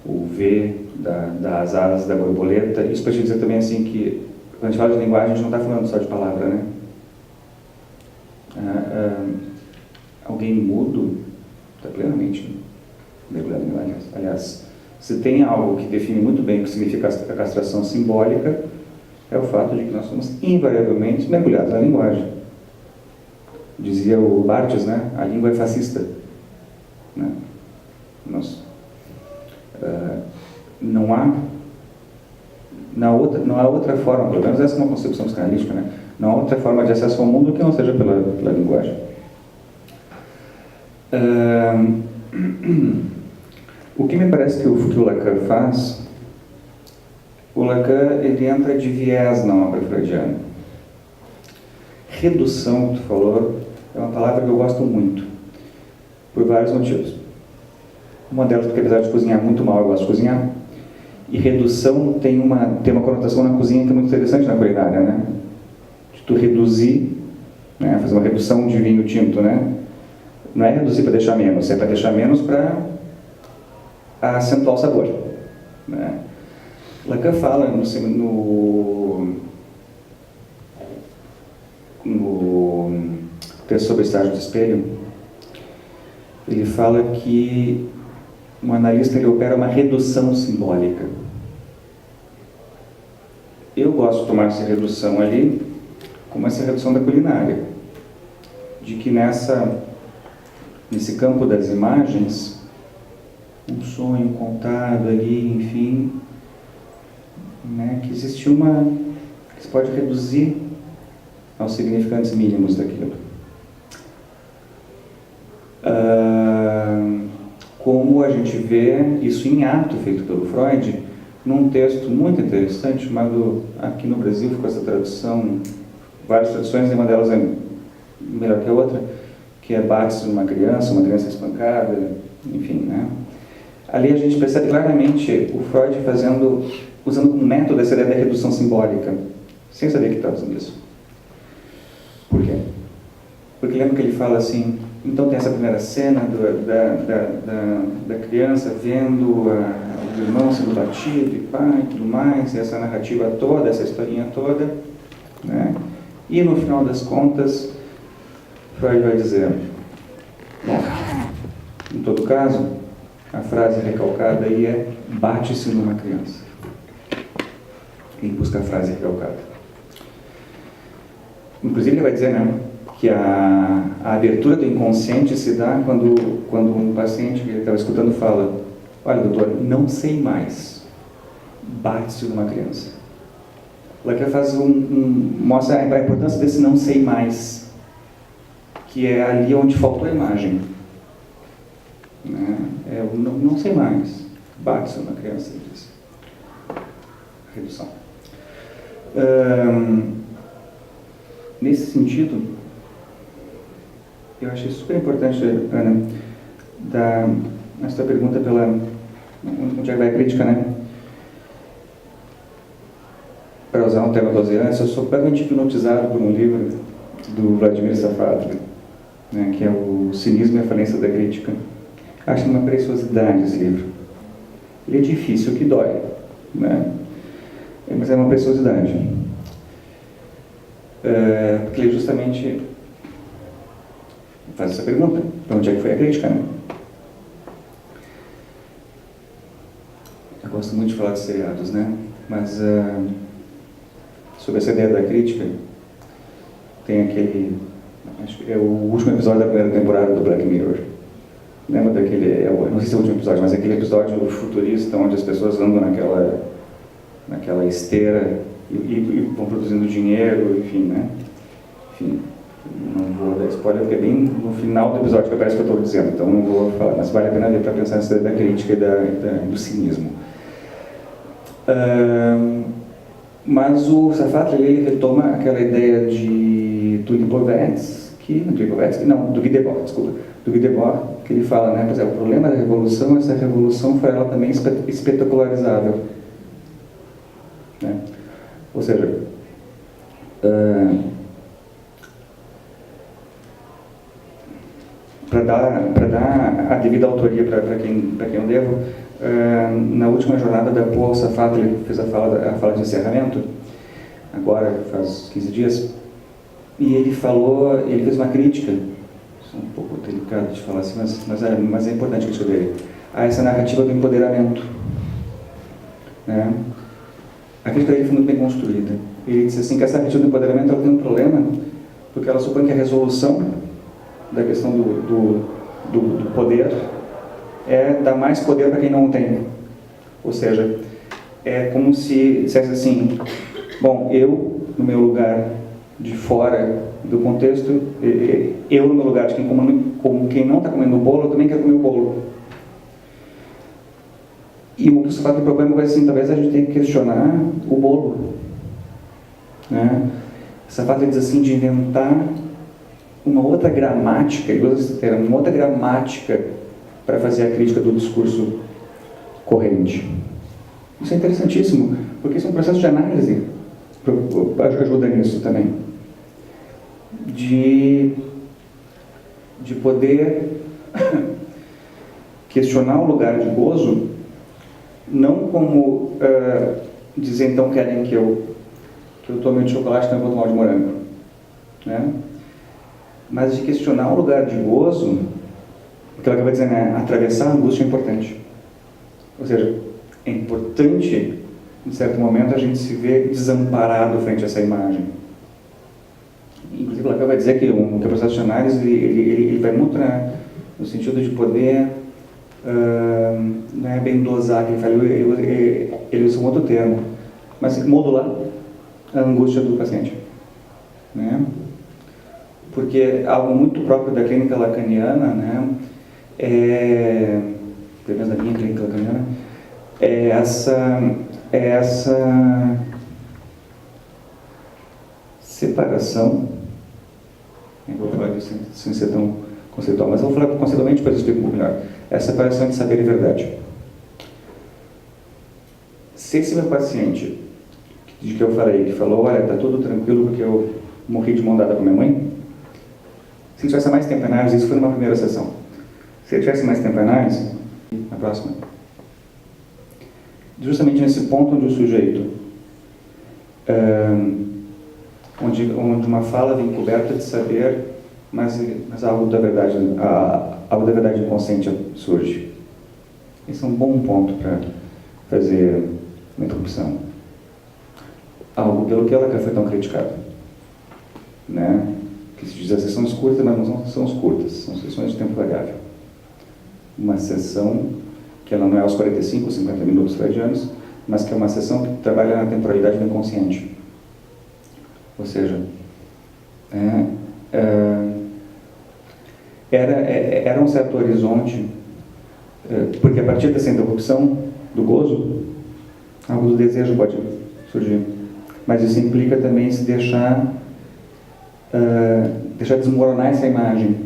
S2: O V das asas da borboleta. Isso para te dizer também assim que quando a gente fala de linguagem, a gente não está falando só de palavra, né? Alguém mudo está plenamente mergulhado em linguagem. Aliás, se tem algo que define muito bem o que significa a castração simbólica, é o fato de que nós somos invariavelmente mergulhados na linguagem. Dizia o Barthes, né? A língua é fascista. Né? Não há outra forma, pelo menos essa é uma concepção psicanalítica, né? Não há outra forma de acesso ao mundo que não seja pela linguagem. O que me parece que o Lacan faz, o Lacan ele entra de viés na obra freudiana. Redução, que tu falou, é uma palavra que eu gosto muito, por vários motivos. Uma delas porque apesar de cozinhar muito mal, eu gosto de cozinhar. E redução tem uma conotação na cozinha que é muito interessante na culinária, né? De tu reduzir, né? Fazer uma redução de vinho tinto, né? Não é reduzir para deixar menos, é para deixar menos para acentuar o sabor, né? Lacan fala no texto sobre o estágio do espelho, ele fala que um analista ele opera uma redução simbólica. Eu gosto de tomar essa redução ali como essa redução da culinária, de que nesse campo das imagens, um sonho contado ali, enfim, né, que existe que se pode reduzir aos significantes mínimos daquilo. Como a gente vê isso em ato feito pelo Freud, num texto muito interessante chamado, aqui no Brasil ficou essa tradução, várias traduções, e uma delas é melhor que a outra, que é Bate-se numa criança espancada, enfim, né? Ali a gente percebe claramente o Freud usando como método essa ideia da redução simbólica, sem saber que está usando isso. Por quê? Porque lembra que ele fala assim, então tem essa primeira cena da criança vendo o irmão sendo batido e pai e tudo mais, e essa narrativa toda, essa historinha toda, né? E no final das contas, Freud vai dizer, bom, em todo caso, a frase recalcada aí é bate-se numa criança. Quem busca a frase recalcada. Inclusive ele vai dizer, né, que a abertura do inconsciente se dá quando um paciente que ele estava escutando fala, olha doutor, não sei mais, bate-se numa criança. Lacan mostra a importância desse não sei mais, que é ali onde faltou a imagem. Né? É o não sei mais, bate-se numa criança, ele diz. Redução. Nesse sentido, eu achei super importante, Ana, essa pergunta onde vai a crítica, né? Para usar um tema doseante, eu sou completamente hipnotizado por um livro do Vladimir Safatli, né, que é o Cinismo e a Falência da Crítica. Acho uma preciosidade esse livro. Ele é difícil, que dói, né? Mas é uma preciosidade. Porque ele justamente faz essa pergunta, para onde é que foi a crítica, né? Eu gosto muito de falar de seriados, né? Mas sobre essa ideia da crítica, tem acho que é o último episódio da primeira temporada do Black Mirror. Lembra daquele, não sei se é o último episódio, mas aquele episódio futurista onde as pessoas andam naquela esteira e vão produzindo dinheiro, enfim, né? Enfim, não vou dar spoiler, porque é bem no final do episódio que aparece o que eu estou dizendo, então não vou falar, mas vale a pena ver para pensar nessa da crítica e do cinismo. Mas o Sartre ele retoma aquela ideia do Guy Debord, desculpa, do Guy Debord, que ele fala, né, o problema da revolução é essa revolução for ela também espetacularizável, né? Ou seja, para dar a devida autoria para quem eu devo, na última jornada da Paul Sartre, ele fez a fala de encerramento, agora faz 15 dias, e ele fez uma crítica, isso é um pouco delicado de falar assim, mas é importante a crítica dele, a essa narrativa do empoderamento, né? A crítica dele foi muito bem construída. Ele disse assim que essa narrativa do empoderamento ela tem um problema, porque ela supõe que a resolução da questão do poder é dar mais poder para quem não o tem. Ou seja, é como se dissesse assim, bom, eu, no meu lugar de fora do contexto, eu no meu lugar de quem não está comendo o bolo, eu também quero comer o bolo. E o que se faz do problema vai ser assim, talvez a gente tenha que questionar o bolo, né? Essa parte diz assim, de inventar uma outra gramática, ele usa esse termo, uma outra gramática para fazer a crítica do discurso corrente. Isso é interessantíssimo, porque isso é um processo de análise, ajuda nisso também. De poder questionar o lugar de gozo, não como dizer, então querem que eu tome de chocolate e não vou tomar de morango, né? Mas de questionar o lugar de gozo, porque ela acaba dizendo, atravessar a angústia é importante. Ou seja, é importante, em certo momento, a gente se ver desamparado frente a essa imagem. Inclusive, ela acaba de dizer que o processo de análise ele vai muito no sentido de poder, não é bem dosar, que ele usa um outro termo, mas modular a angústia do paciente, né? Porque algo muito próprio da clínica lacaniana, né, pelo menos da minha clínica lacaniana, é essa separação, eu vou falar disso sem ser tão conceitual, mas eu vou falar conceitualmente para explicar um pouco melhor, essa separação de saber e verdade. Se esse meu paciente, de que eu falei, que falou, olha, está tudo tranquilo porque eu morri de mão dada com minha mãe, se ele tivesse mais tempo em análise, isso foi numa primeira sessão. Se ele tivesse mais tempo em análise, na próxima, justamente nesse ponto onde o sujeito, onde uma fala vem coberta de saber, mas algo da verdade inconsciente surge. Esse é um bom ponto para fazer uma interrupção. Algo pelo que ela foi tão criticada, né? Que se diz as sessões curtas, mas não são sessões curtas, são sessões de tempo variável. Uma sessão que ela não é aos 45, 50 minutos freudianos, mas que é uma sessão que trabalha na temporalidade do inconsciente. Ou seja, era um certo horizonte, porque a partir dessa interrupção do gozo, algo do desejo pode surgir. Mas isso implica também se deixar desmoronar essa imagem.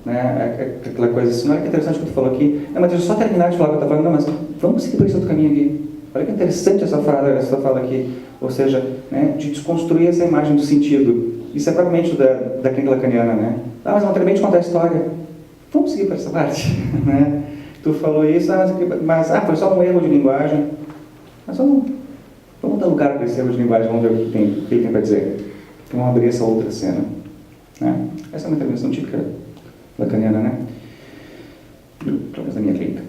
S2: Aquela coisa assim, olha que interessante o que tu falou aqui. Não, mas deixa eu só terminar de falar o que eu estou falando. Não, mas vamos seguir por esse outro caminho aqui. Olha que interessante essa fala aqui. Ou seja, né, de desconstruir essa imagem do sentido. Isso é propriamente da clínica lacaniana, né? Mas não terminei de contar a história. Vamos seguir por essa parte, né? Tu falou isso, mas foi só um erro de linguagem. Mas vamos dar lugar para esse erro de linguagem, vamos ver o que ele tem para dizer. Vamos abrir essa outra cena, né? Essa é uma intervenção típica lacaniana, né? Pelo menos da minha clínica.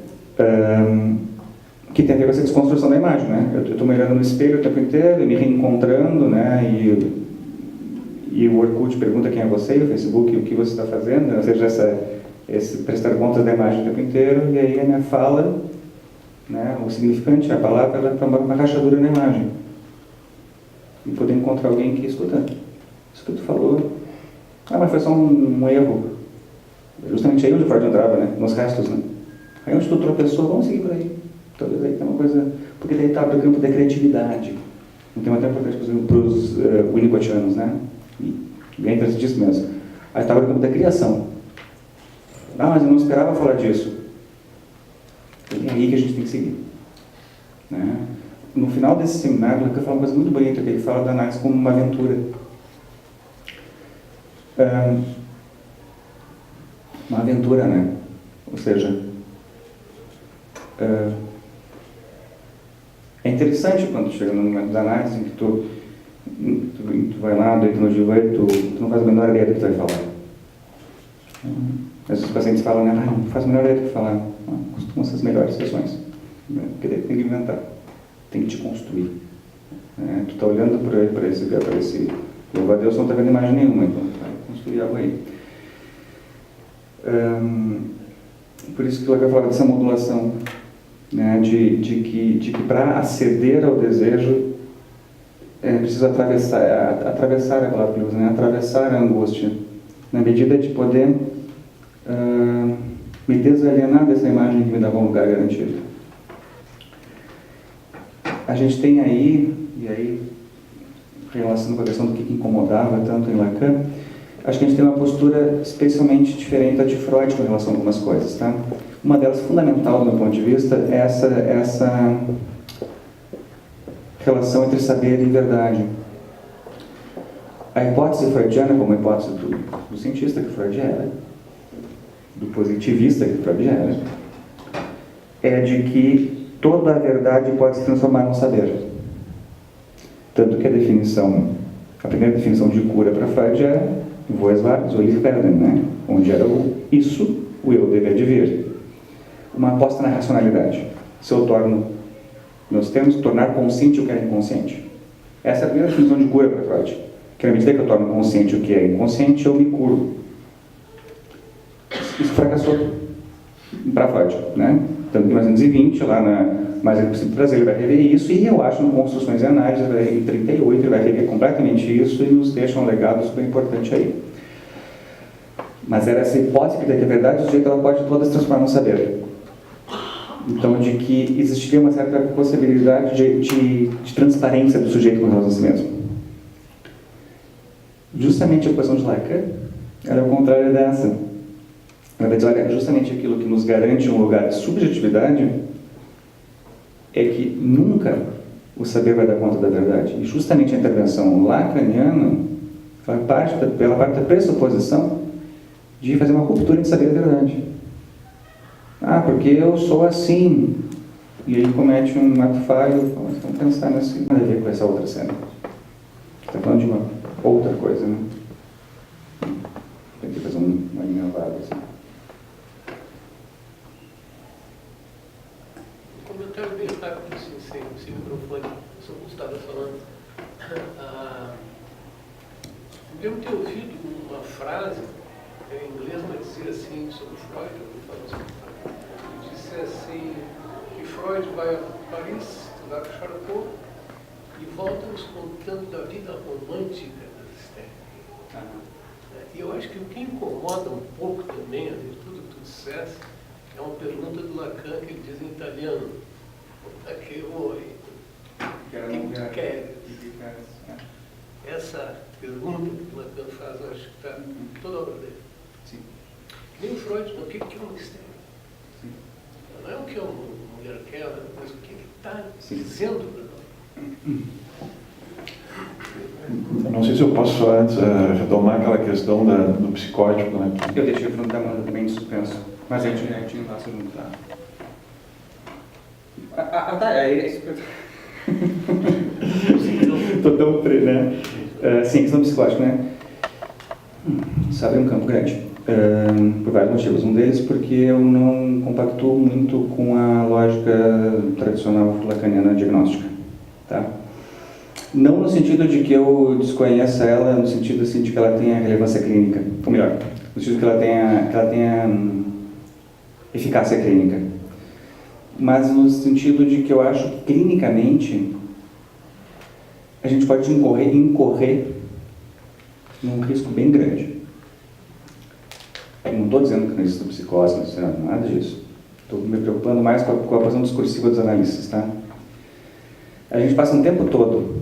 S2: Que tem a ver com essa desconstrução da imagem, né? Eu estou me olhando no espelho o tempo inteiro, me reencontrando, né? E o Orkut pergunta quem é você, e o Facebook o que você está fazendo, né? Ou seja, esse prestar contas da imagem o tempo inteiro, e aí a minha fala, né? O significante, a palavra, ela é uma rachadura na imagem. E poder encontrar alguém que escuta isso que tu falou, mas foi só um erro. Justamente aí onde Freud entrava, né? Nos restos, né? Aí onde tu tropeçou, vamos seguir por aí. Talvez aí tem uma coisa... Porque daí tá o campo da criatividade. Um tema até importante para os winnicottianos, né? E é interessantíssimo mesmo. Aí estava o campo da criação. Mas eu não esperava falar disso. É aí que a gente tem que seguir. Né? No final desse seminário, Lacan fala uma coisa muito bonita, que ele fala da análise como uma aventura. Uma aventura, né? Ou seja, é interessante quando chega no momento da análise em que tu vai lá, deita no divã, tu não faz a menor ideia do que tu vai falar. Às vezes os pacientes falam, né? Não faz a menor ideia do que falar. Costumam ser as melhores sessões. Né? Porque daí tem que inventar, tem que te construir. Tu está olhando para esse louvo a Deus, não está vendo imagem nenhuma, então tu vai construir algo aí. Por isso que eu quero falar dessa modulação, né, de que para aceder ao desejo é preciso atravessar a palavra que usa, né, atravessar a angústia, na medida de poder me desalienar dessa imagem que me dava um lugar garantido. A gente tem aí, e aí relacionando com a questão do que incomodava tanto em Lacan, acho que a gente tem uma postura especialmente diferente da de Freud com relação a algumas coisas, tá? Uma delas, fundamental do meu ponto de vista, é essa relação entre saber e verdade. A hipótese freudiana, como a hipótese do cientista que Freud era, do positivista que Freud era, é de que toda a verdade pode se transformar num saber. Tanto que a primeira definição de cura para Freud era Voes Vagas, ou Liefwerden, né? Onde era o isso, o eu dever de vir. Uma aposta na racionalidade. Se eu torno, nós temos que tornar consciente o que é inconsciente. Essa é a primeira definição de cura para Freud. Que na medida que eu torno consciente o que é inconsciente, eu me curo. Isso fracassou para Freud, né? Tanto que em 1920, lá na Mais é Possível Prazer, ele vai rever isso, e eu acho, no Construções e Análises, em 38, ele vai rever completamente isso e nos deixa um legado super importante aí. Mas era essa hipótese que a verdade, o sujeito, ela pode toda se transformar num saber. Então, de que existiria uma certa possibilidade de transparência do sujeito com relação a si mesmo. Justamente a equação de Lacan era o contrário dessa. Na verdade, olha, justamente aquilo que nos garante um lugar de subjetividade é que nunca o saber vai dar conta da verdade. E justamente a intervenção lacaniana ela parte da pressuposição de fazer uma ruptura de saber a verdade. Porque eu sou assim. E ele comete um ato falho. Vamos pensar nesse. Nada a ver com essa outra cena. Está falando de uma outra coisa, né? Tem que fazer uma linha vaga assim.
S6: Um comentário bem rápido, assim, sem microfone, sobre o que estava falando. Eu devo ter ouvido uma frase em inglês, mas dizia assim, sobre Freud, eu falo assim, disse assim, que Freud vai a Paris, estudar com Charcot, e volta nos contando da vida romântica das técnicas. E eu acho que o que incomoda um pouco também, além de tudo que tu disseste, é uma pergunta do Lacan que ele diz em italiano, a que vuoi? O que tu queres? Essa pergunta que o Lacan faz, eu acho que está toda a obra dele.
S2: Sim.
S6: Nem o Freud, não, o que é um mistério? Sim. Não é o que uma mulher quer, mas o que ele está dizendo para nós.
S1: Eu não sei se eu posso antes retomar aquela questão do psicótico, né?
S2: Eu deixei o da Amanda também de suspenso, mas a gente não passa junto, tá? É isso que eu... Estou tão preso, né? Sim, questão psicológica, né? Sabe, é um campo grande. Por vários motivos. Um deles porque eu não compactuo muito com a lógica tradicional lacaniana diagnóstica, tá? Não no sentido de que eu desconheça ela, no sentido assim, de que ela tenha relevância clínica, ou melhor, no sentido de que ela tenha eficácia clínica, mas no sentido de que eu acho que clinicamente a gente pode incorrer num risco bem grande. Eu não estou dizendo que não existe psicose, não existe nada disso. Estou me preocupando mais com a posição discursiva dos analistas, tá? A gente passa um tempo todo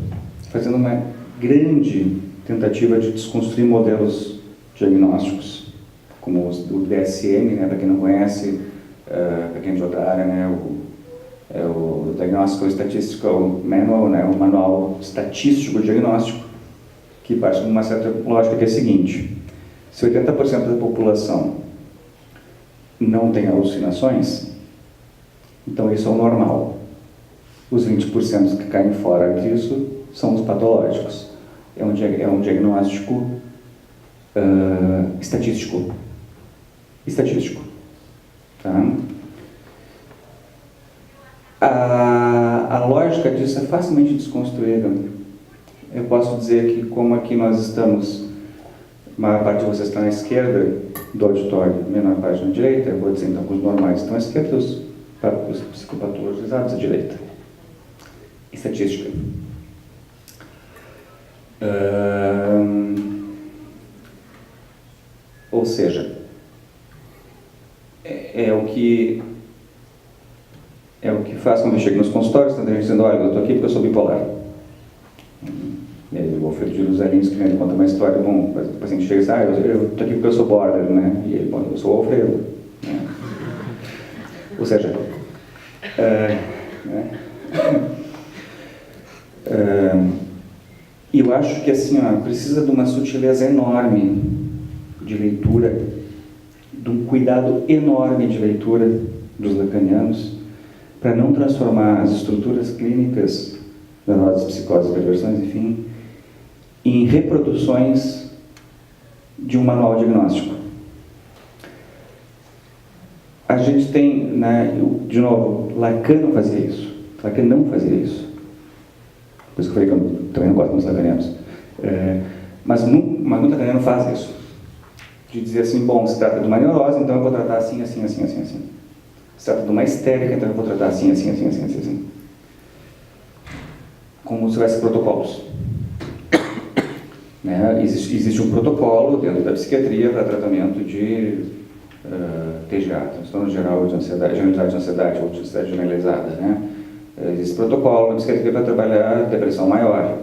S2: fazendo uma grande tentativa de desconstruir modelos diagnósticos, como o DSM, né, para quem não conhece, para quem é de outra área, né, o Diagnostic Statistical Manual, né, o manual estatístico diagnóstico, que parte de uma certa lógica que é a seguinte: se 80% da população não tem alucinações, então isso é o normal. Os 20% que caem fora disso são os patológicos. É um diagnóstico estatístico. Tá? A lógica disso é facilmente desconstruída. Eu posso dizer que, como aqui nós estamos, a maior parte de vocês está na esquerda do auditório, a menor parte na direita, eu vou dizer então que os normais estão à esquerda, os psicopatologizados à direita. Estatística. Ou seja, é o que faz quando eu chego nos consultórios, tem gente dizendo: olha, eu estou aqui porque eu sou bipolar. E aí o Alfredo de Jerusalém diz que ele conta uma história, bom, o paciente chega e diz: eu estou aqui porque eu sou border, né? E ele, bom, eu sou o Alfredo. Né? Ou seja, eu acho que assim, precisa de uma sutileza enorme de leitura, de um cuidado enorme de leitura dos lacanianos, para não transformar as estruturas clínicas, neuroses, psicoses, perversões, enfim, em reproduções de um manual diagnóstico. A gente tem, né, de novo, Lacan não fazia isso. Lacan não fazia isso. Por isso que eu falei que eu também não gosto dos lacanianos. Mas muito lacaniano faz isso. De dizer assim: bom, se trata de uma neurose, então eu vou tratar assim, assim, assim, assim, assim. Se trata de uma histérica, então eu vou tratar assim, assim, assim, assim, assim, assim. Como se tivesse protocolos. Né? Existe um protocolo dentro da psiquiatria para tratamento de TGA, transtorno geral de ansiedade, generalizado de ansiedade ou de ansiedade generalizada, né? Existe protocolo na psiquiatria para trabalhar depressão maior.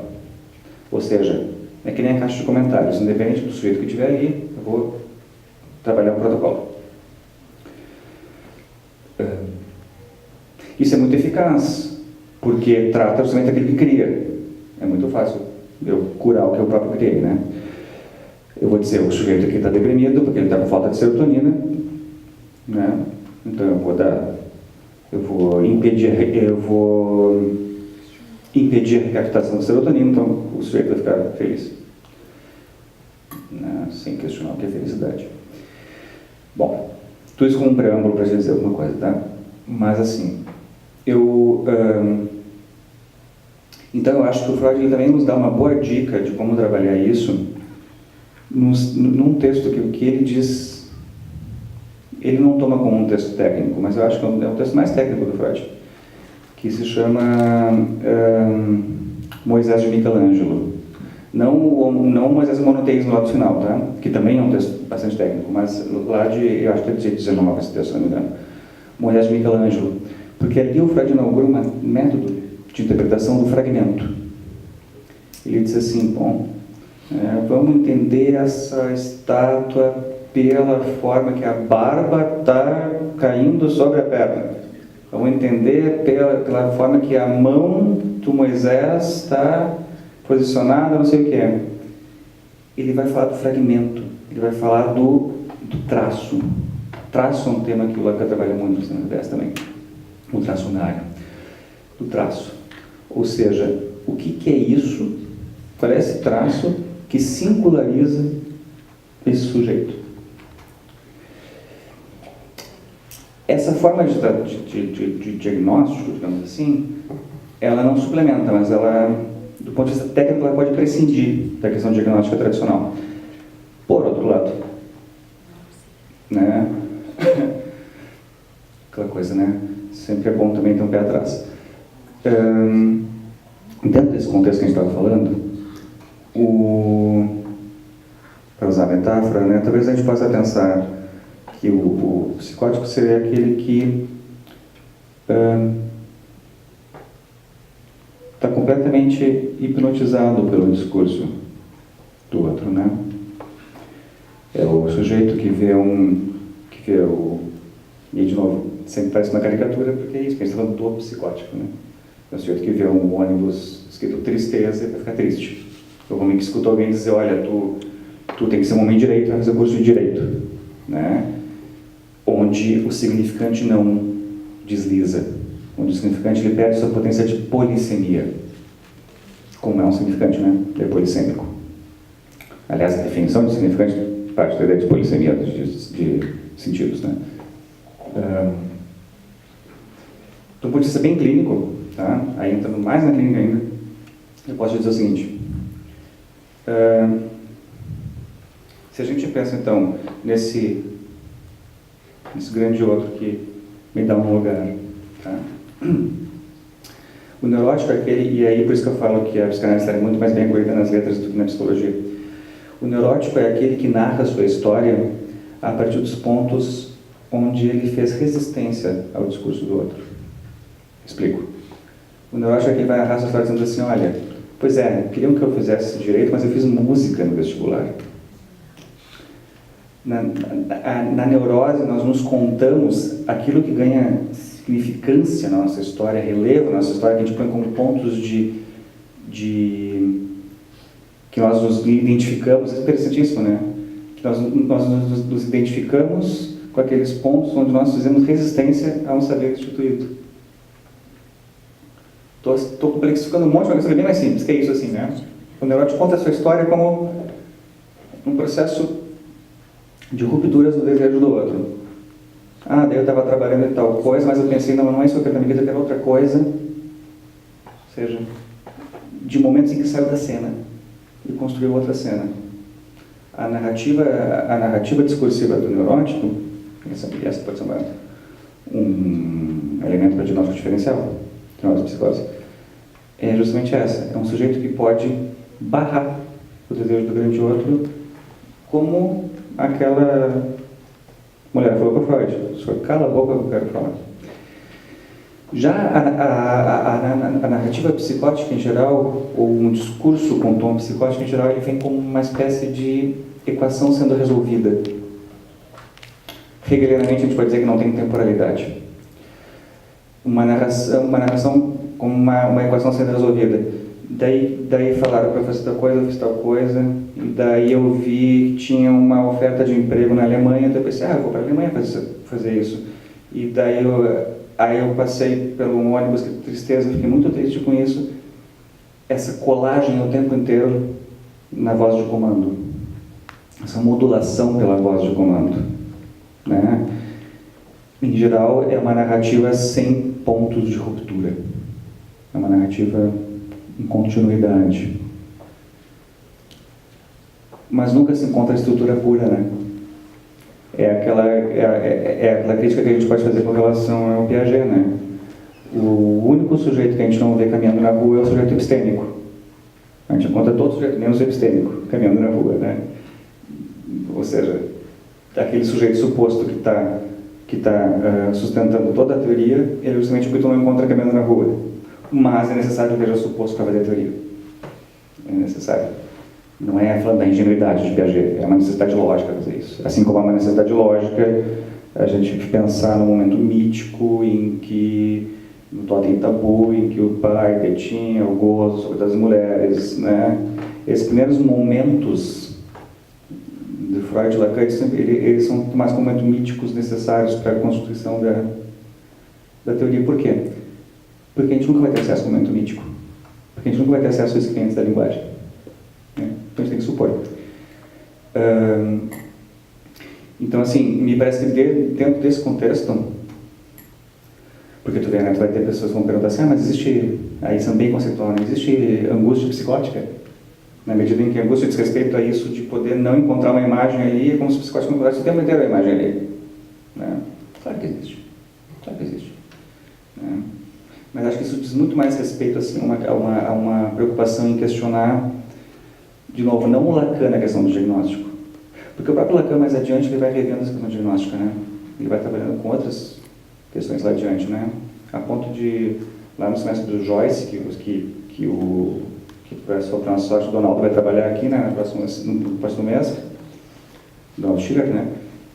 S2: Ou seja, é que nem a caixa de comentários, independente do sujeito que estiver ali, eu vou trabalhar o protocolo. Isso é muito eficaz, porque trata justamente aquilo que cria. É muito fácil eu curar o que eu próprio criei, né? Eu vou dizer: o sujeito aqui está deprimido porque ele está com falta de serotonina, né? Então eu vou impedir a recaptação de serotonina, então o sujeito vai ficar feliz, né? Sem questionar o que é felicidade. Bom, tudo isso como um preâmbulo para dizer alguma coisa, tá? Mas assim, então eu acho que o Freud também nos dá uma boa dica de como trabalhar isso num texto que ele diz. Ele não toma como um texto técnico, mas eu acho que é um texto mais técnico do Freud, que se chama Moisés de Michelangelo. Não Moisés do monoteísmo lá do final, tá? Que também é um texto bastante técnico, mas lá eu acho que é de 19 esse texto, se não me engano. Moisés de Michelangelo. Porque ali o Freud inaugura um método de interpretação do fragmento. Ele diz assim: bom, vamos entender essa estátua pela forma que a barba está caindo sobre a perna. Vamos entender pela forma que a mão do Moisés está posicionada, não sei o que é. Ele vai falar do fragmento, ele vai falar do traço. Traço é um tema que o Lacan trabalha muito no CNDS também. O traçonário. Do traço. Ou seja, o que é isso? Qual é esse traço que singulariza esse sujeito? Essa forma de diagnóstico, digamos assim, ela não suplementa, mas ela, do ponto de vista técnico, ela pode prescindir da questão diagnóstica tradicional. Por outro lado, né? Aquela coisa, né? Sempre é bom também ter um pé atrás. Dentro desse contexto que a gente estava falando, para usar a metáfora, né, talvez a gente possa pensar que o psicótico seria aquele que está completamente hipnotizado pelo discurso do outro, né? É o sujeito que vê e de novo, sempre parece uma caricatura, porque é isso, porque a gente está falando do psicótico, né? É o sujeito que vê um ônibus escrito tristeza e vai ficar triste. Ou como que escuta alguém dizer, olha, tu tem que ser um homem direito, vai fazer o curso de direito, né? Onde o significante não desliza, onde o significante ele perde sua potência de polissemia. Como é um significante, né? Ele é polissêmico. Aliás, a definição de significante parte da ideia de polissemia de sentidos, né? Do ponto de vista bem clínico, tá? Aí entrando mais na clínica ainda, eu posso dizer o seguinte: se a gente pensa então nesse grande outro que me dá um lugar, tá? O neurótico é aquele, e aí por isso que eu falo que a psicanálise está muito mais bem acolhida nas letras do que na psicologia. O neurótico é aquele que narra a sua história a partir dos pontos onde ele fez resistência ao discurso do outro. Explico. O neurótico é aquele que vai narrar a sua história dizendo assim, olha, pois é, queriam que eu fizesse direito, mas eu fiz música no vestibular. Na neurose, nós nos contamos aquilo que ganha significância na nossa história, relevo na nossa história, que a gente põe como pontos que nós nos identificamos. É interessantíssimo, né? Que nós nos identificamos com aqueles pontos onde nós fizemos resistência a um saber instituído. Estou complexificando um monte, mas é bem mais simples, que é isso assim, né? O neurótico conta a sua história como um processo de rupturas no desejo do outro. Ah, daí eu estava trabalhando em tal coisa, mas eu pensei, não é isso que eu quero na minha vida, eu quero outra coisa. Ou seja, de momentos em que saiu da cena e construiu outra cena. A narrativa discursiva do neurótico, essa pode ser um elemento para diagnóstico diferencial, diagnóstico de psicose, é justamente essa. É um sujeito que pode barrar o desejo do grande outro, como aquela mulher falou para Freud, só cala a boca que eu quero falar. Já a narrativa psicótica em geral, ou um discurso com tom psicótico em geral, ele vem como uma espécie de equação sendo resolvida. Hegelianamente a gente pode dizer que não tem temporalidade. Uma narração como uma equação sendo resolvida. Daí falaram para fazer tal coisa, eu fiz tal coisa, e daí eu vi que tinha uma oferta de emprego na Alemanha, então eu pensei, eu vou para a Alemanha fazer isso. E daí eu passei pelo ônibus, que tristeza, fiquei muito triste com isso, essa colagem o tempo inteiro na voz de comando, essa modulação pela voz de comando, né? Em geral, é uma narrativa sem pontos de ruptura, é uma narrativa em continuidade. Mas nunca se encontra a estrutura pura, né? É aquela crítica que a gente pode fazer com relação ao Piaget, né? O único sujeito que a gente não vê caminhando na rua é o sujeito epistêmico. A gente encontra todo sujeito, menos o epistêmico, caminhando na rua, né? Ou seja, aquele sujeito suposto que está sustentando toda a teoria, ele é justamente o que tu não encontra caminhando na rua. Mas é necessário que seja suposto para fazer a teoria. É necessário. Não é falando da ingenuidade de Piaget, é uma necessidade lógica fazer isso. Assim como é uma necessidade lógica a gente pensar no momento mítico em que, no Totem Tabu, em que o pai detinha o gozo sobre as mulheres, né? Esses primeiros momentos de Freud e Lacan, eles são mais como momentos míticos necessários para a constituição da teoria. Por quê? Porque a gente nunca vai ter acesso ao momento mítico. Porque a gente nunca vai ter acesso aos clientes da linguagem. Né? Então a gente tem que supor. Então, assim, me parece que dentro desse contexto, porque tu vê, né, tu vai ter pessoas que vão perguntar assim, mas existe, aí são bem conceitual, né? Existe angústia psicótica? Na medida em que a angústia diz respeito a isso de poder não encontrar uma imagem ali, é como se o psicótico não encontrasse o tempo inteiro a imagem ali. Né? Claro que existe. Claro que existe. Né? Mas acho que isso diz muito mais respeito assim, a uma preocupação em questionar, de novo, não o Lacan na questão do diagnóstico, Porque o próprio Lacan, mais adiante, ele vai revendo essa questão diagnóstica, né? Ele vai trabalhando com outras questões lá adiante, né? A ponto de, lá no semestre do Joyce, que para nossa sorte, o Donaldo vai trabalhar aqui, né, no próximo mês, Donald Schiller, né?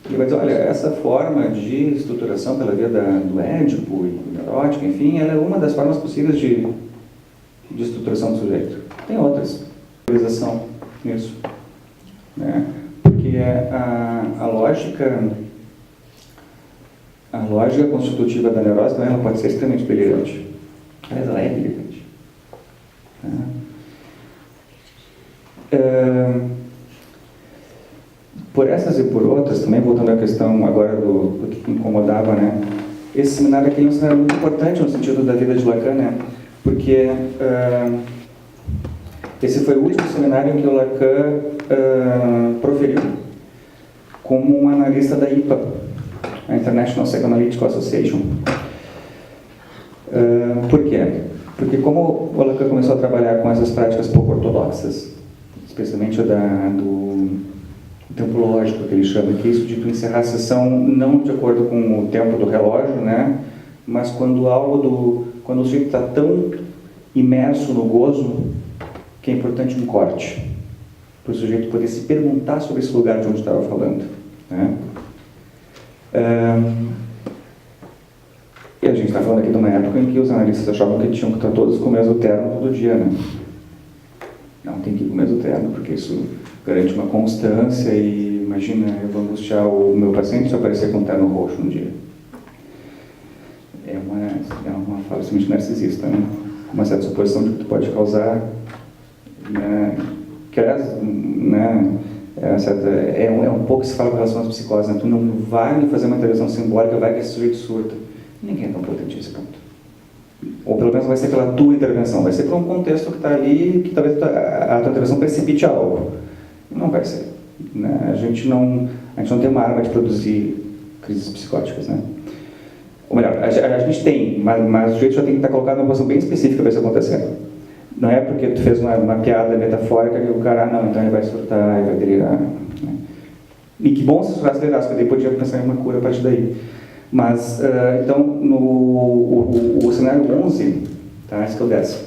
S2: Ele vai dizer, olha, essa forma de estruturação pela via do Édipo e neurótica, enfim, ela é uma das formas possíveis de estruturação do sujeito. Tem outras. Organização nisso. Né? Porque a lógica constitutiva da neurose também ela pode ser extremamente delirante. Aliás, ela é delirante. Por essas e por outras, também voltando à questão agora do que incomodava, né? Esse seminário aqui é um seminário muito importante no sentido da vida de Lacan, né? Porque esse foi o último seminário em que o Lacan proferiu como um analista da IPA, a International Psychoanalytic Association. Por quê? Porque como o Lacan começou a trabalhar com essas práticas pouco ortodoxas, especialmente do tempo lógico, que ele chama, que é isso de tu encerrar a sessão não de acordo com o tempo do relógio, né? Mas quando o sujeito está tão imerso no gozo que é importante um corte, para o sujeito poder se perguntar sobre esse lugar de onde estava falando, né? E a gente está falando aqui de uma época em que os analistas achavam que tinham que estar todos com o mesmo terno todo dia, né? Não, tem que ir com o mesmo terno, porque isso garante uma constância e, imagina, eu vou angustiar o meu paciente se aparecer com um terno roxo um dia. É uma fala extremamente narcisista, né? Uma certa suposição de que tu pode causar, né? Que, né? É um pouco que se fala com relação às psicoses, né? Tu não vai fazer uma intervenção simbólica, vai que esse sujeito surta. Ninguém é tão potente nesse ponto. Ou pelo menos vai ser pela tua intervenção, vai ser por um contexto que está ali, que talvez a tua intervenção precipite algo. Não vai ser. Né? A gente não tem uma arma de produzir crises psicóticas, né? Ou melhor, a gente tem, mas o sujeito já tem que estar colocado numa posição bem específica para isso acontecer. Não é porque tu fez uma piada metafórica que o cara, não, então ele vai surtar e vai delirar. Né? E que bom se o sujeito delirasse, porque daí podia pensar em uma cura a partir daí. Mas, então, o cenário 11, tá? Esse que é o 10.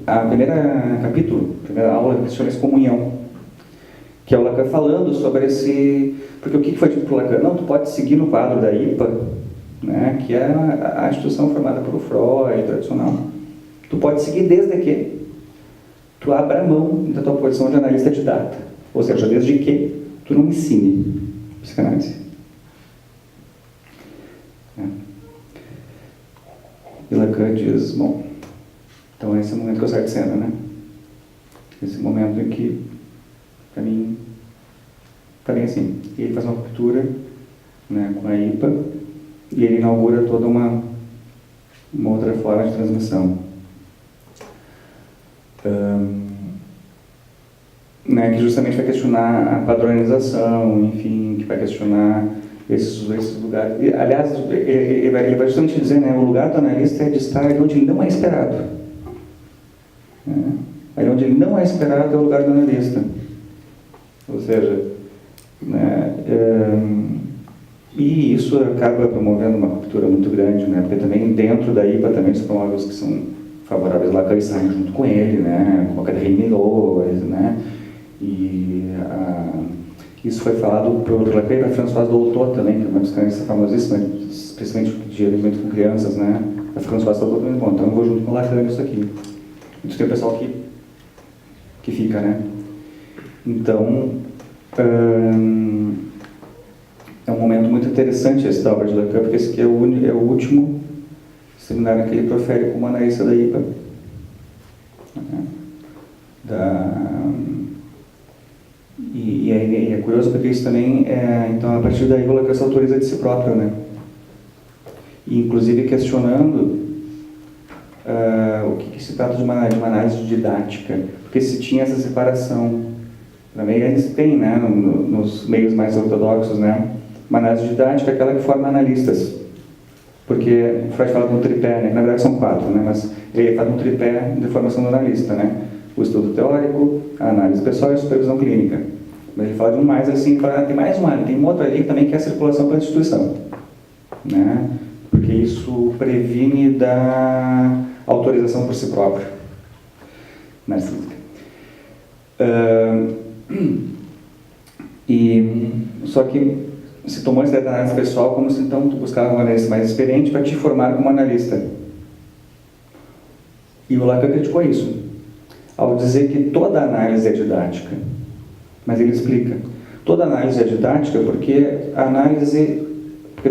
S2: A primeira capítulo, a primeira aula, que se chama Excomunhão, que é o Lacan falando sobre esse... Porque o que foi dito para o Lacan? Não, tu pode seguir no quadro da IPA, né, que é a instituição formada pelo Freud, tradicional. Tu pode seguir desde que tu abra mão da tua posição de analista didata. Ou seja, desde que tu não ensine psicanálise. E Lacan diz, bom, então esse é o momento que eu saio de cena, né? Esse momento em que, para mim, está bem assim. E ele faz uma ruptura, né, com a IPA e ele inaugura toda uma outra forma de transmissão. Né, que justamente vai questionar a padronização, enfim, que vai questionar esses lugares. E, aliás, ele vai justamente dizer, né, o lugar do analista é de estar ali onde ele não é esperado. Ali onde ele não é esperado é o lugar do analista. Ou seja, né, e isso acaba promovendo uma ruptura muito grande, né, porque também dentro da IPA também se promove os que são favoráveis lá, que saem junto com ele, né, com a Catherine Milot, né, e isso foi falado por Lacan e para Françoise Dolto também, que é uma psicanalista famosíssima, especialmente de atendimento com crianças, né, a Françoise Dolto também, bom, então eu vou junto com o Lacan nisso aqui. E tu tem o pessoal que fica, né. Então, é um momento muito interessante esse da obra de Lacan, porque esse aqui é o último seminário que ele profere como analista da IPA. E é curioso porque isso também então a partir daí o Lacan se autoriza de si próprio, né? E inclusive questionando o que se trata de uma análise didática, porque se tinha essa separação, também eles têm, né, nos meios mais ortodoxos, né, uma análise didática é aquela que forma analistas, porque Freud fala no tripé, né, que na verdade são 4, né, mas ele fala no tripé de formação do analista, né, o estudo teórico, a análise pessoal e a supervisão clínica. Mas ele fala de um mais assim, tem mais uma, tem uma outra ali também que é a circulação pela instituição, né? Porque isso previne da autorização por si próprio. Narcísica. Só que se tomou essa ideia da análise pessoal como se então tu buscava um analista mais experiente para te formar como analista. E o Lacan criticou isso, ao dizer que toda análise é didática. Mas ele explica, toda análise é didática porque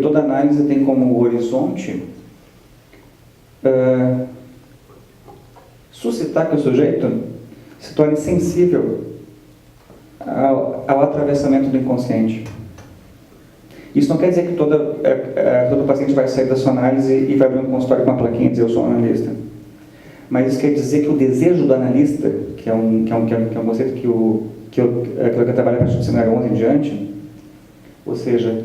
S2: toda análise tem como horizonte suscitar que o sujeito se torne sensível ao atravessamento do inconsciente. Isso não quer dizer que todo paciente vai sair da sua análise e vai abrir um consultório com uma plaquinha e dizer eu sou analista. Mas isso quer dizer que o desejo do analista, que é um conceito que eu trabalho a partir do seminário 11 em diante, ou seja,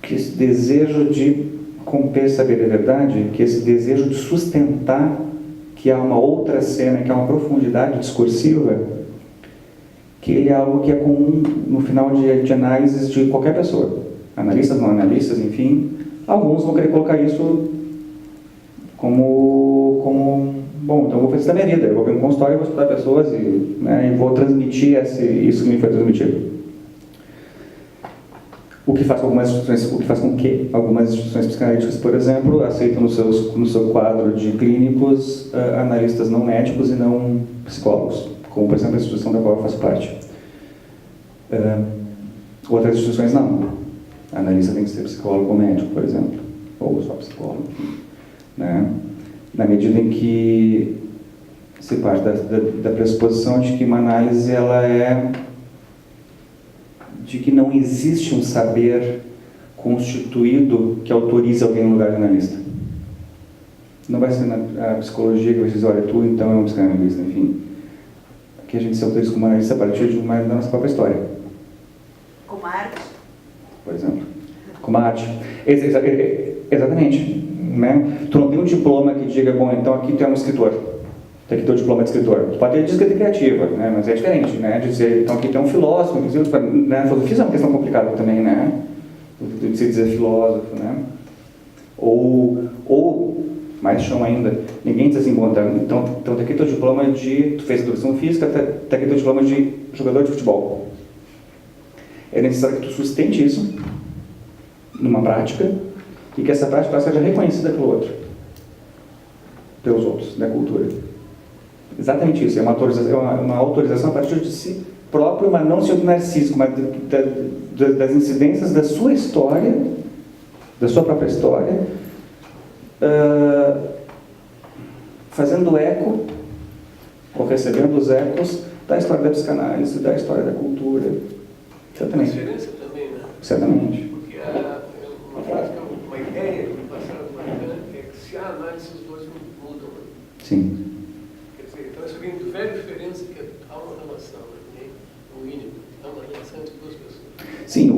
S2: que esse desejo de romper, saber a verdade, que esse desejo de sustentar que há uma outra cena, que há uma profundidade discursiva, que ele é algo que é comum no final de análises de qualquer pessoa. Analistas, não analistas, enfim. Alguns vão querer colocar isso como bom, então eu vou fazer isso na minha vida. Eu vou ver um consultório, vou estudar pessoas e vou transmitir isso que me foi transmitido. O que faz com que algumas instituições psicanalíticas, por exemplo, aceitam no seu quadro de clínicos analistas não médicos e não psicólogos, como, por exemplo, a instituição da qual eu faço parte. Outras instituições não. A analista tem que ser psicólogo ou médico, por exemplo, ou só psicólogo, né? Na medida em que se parte da pressuposição de que uma análise ela é de que não existe um saber constituído que autorize alguém no lugar de analista. Não vai ser a psicologia que vai dizer, olha, tu então é um psicanalista, enfim. Que a gente se autoriza como analista a partir da nossa própria história.
S4: Como arte?
S2: Por exemplo. Como arte. Exatamente. Né? Tu não tem um diploma que diga, bom, então aqui tu é um escritor. Tu aqui teu diploma de escritor. Tu pode ter de escrita criativa, né? Mas é diferente, né? De dizer, então aqui tu é um filósofo, né? Filosofia é uma questão complicada também, né? De se dizer filósofo, né? Ou mais chão ainda, ninguém diz assim, bom, então tá aqui teu diploma tu fez educação física, tá aqui teu diploma de jogador de futebol. É necessário que tu sustente isso numa prática e que essa prática seja reconhecida pelo outro, pelos outros, da cultura. Exatamente isso, é uma autorização a partir de si próprio, mas não ser narcísico, mas das incidências da sua história, da sua própria história, fazendo eco, ou recebendo os ecos da história da psicanálise, da história da cultura. Certamente.
S6: Tem diferença também, né?
S2: Certamente.
S6: Porque uma ideia que me passaram do Lacan é que se há análise, os dois mudam. Né?
S2: Sim.
S6: Quer dizer, então essa velha diferença que há uma relação, né? No mínimo, há uma relação entre duas pessoas.
S2: Sim,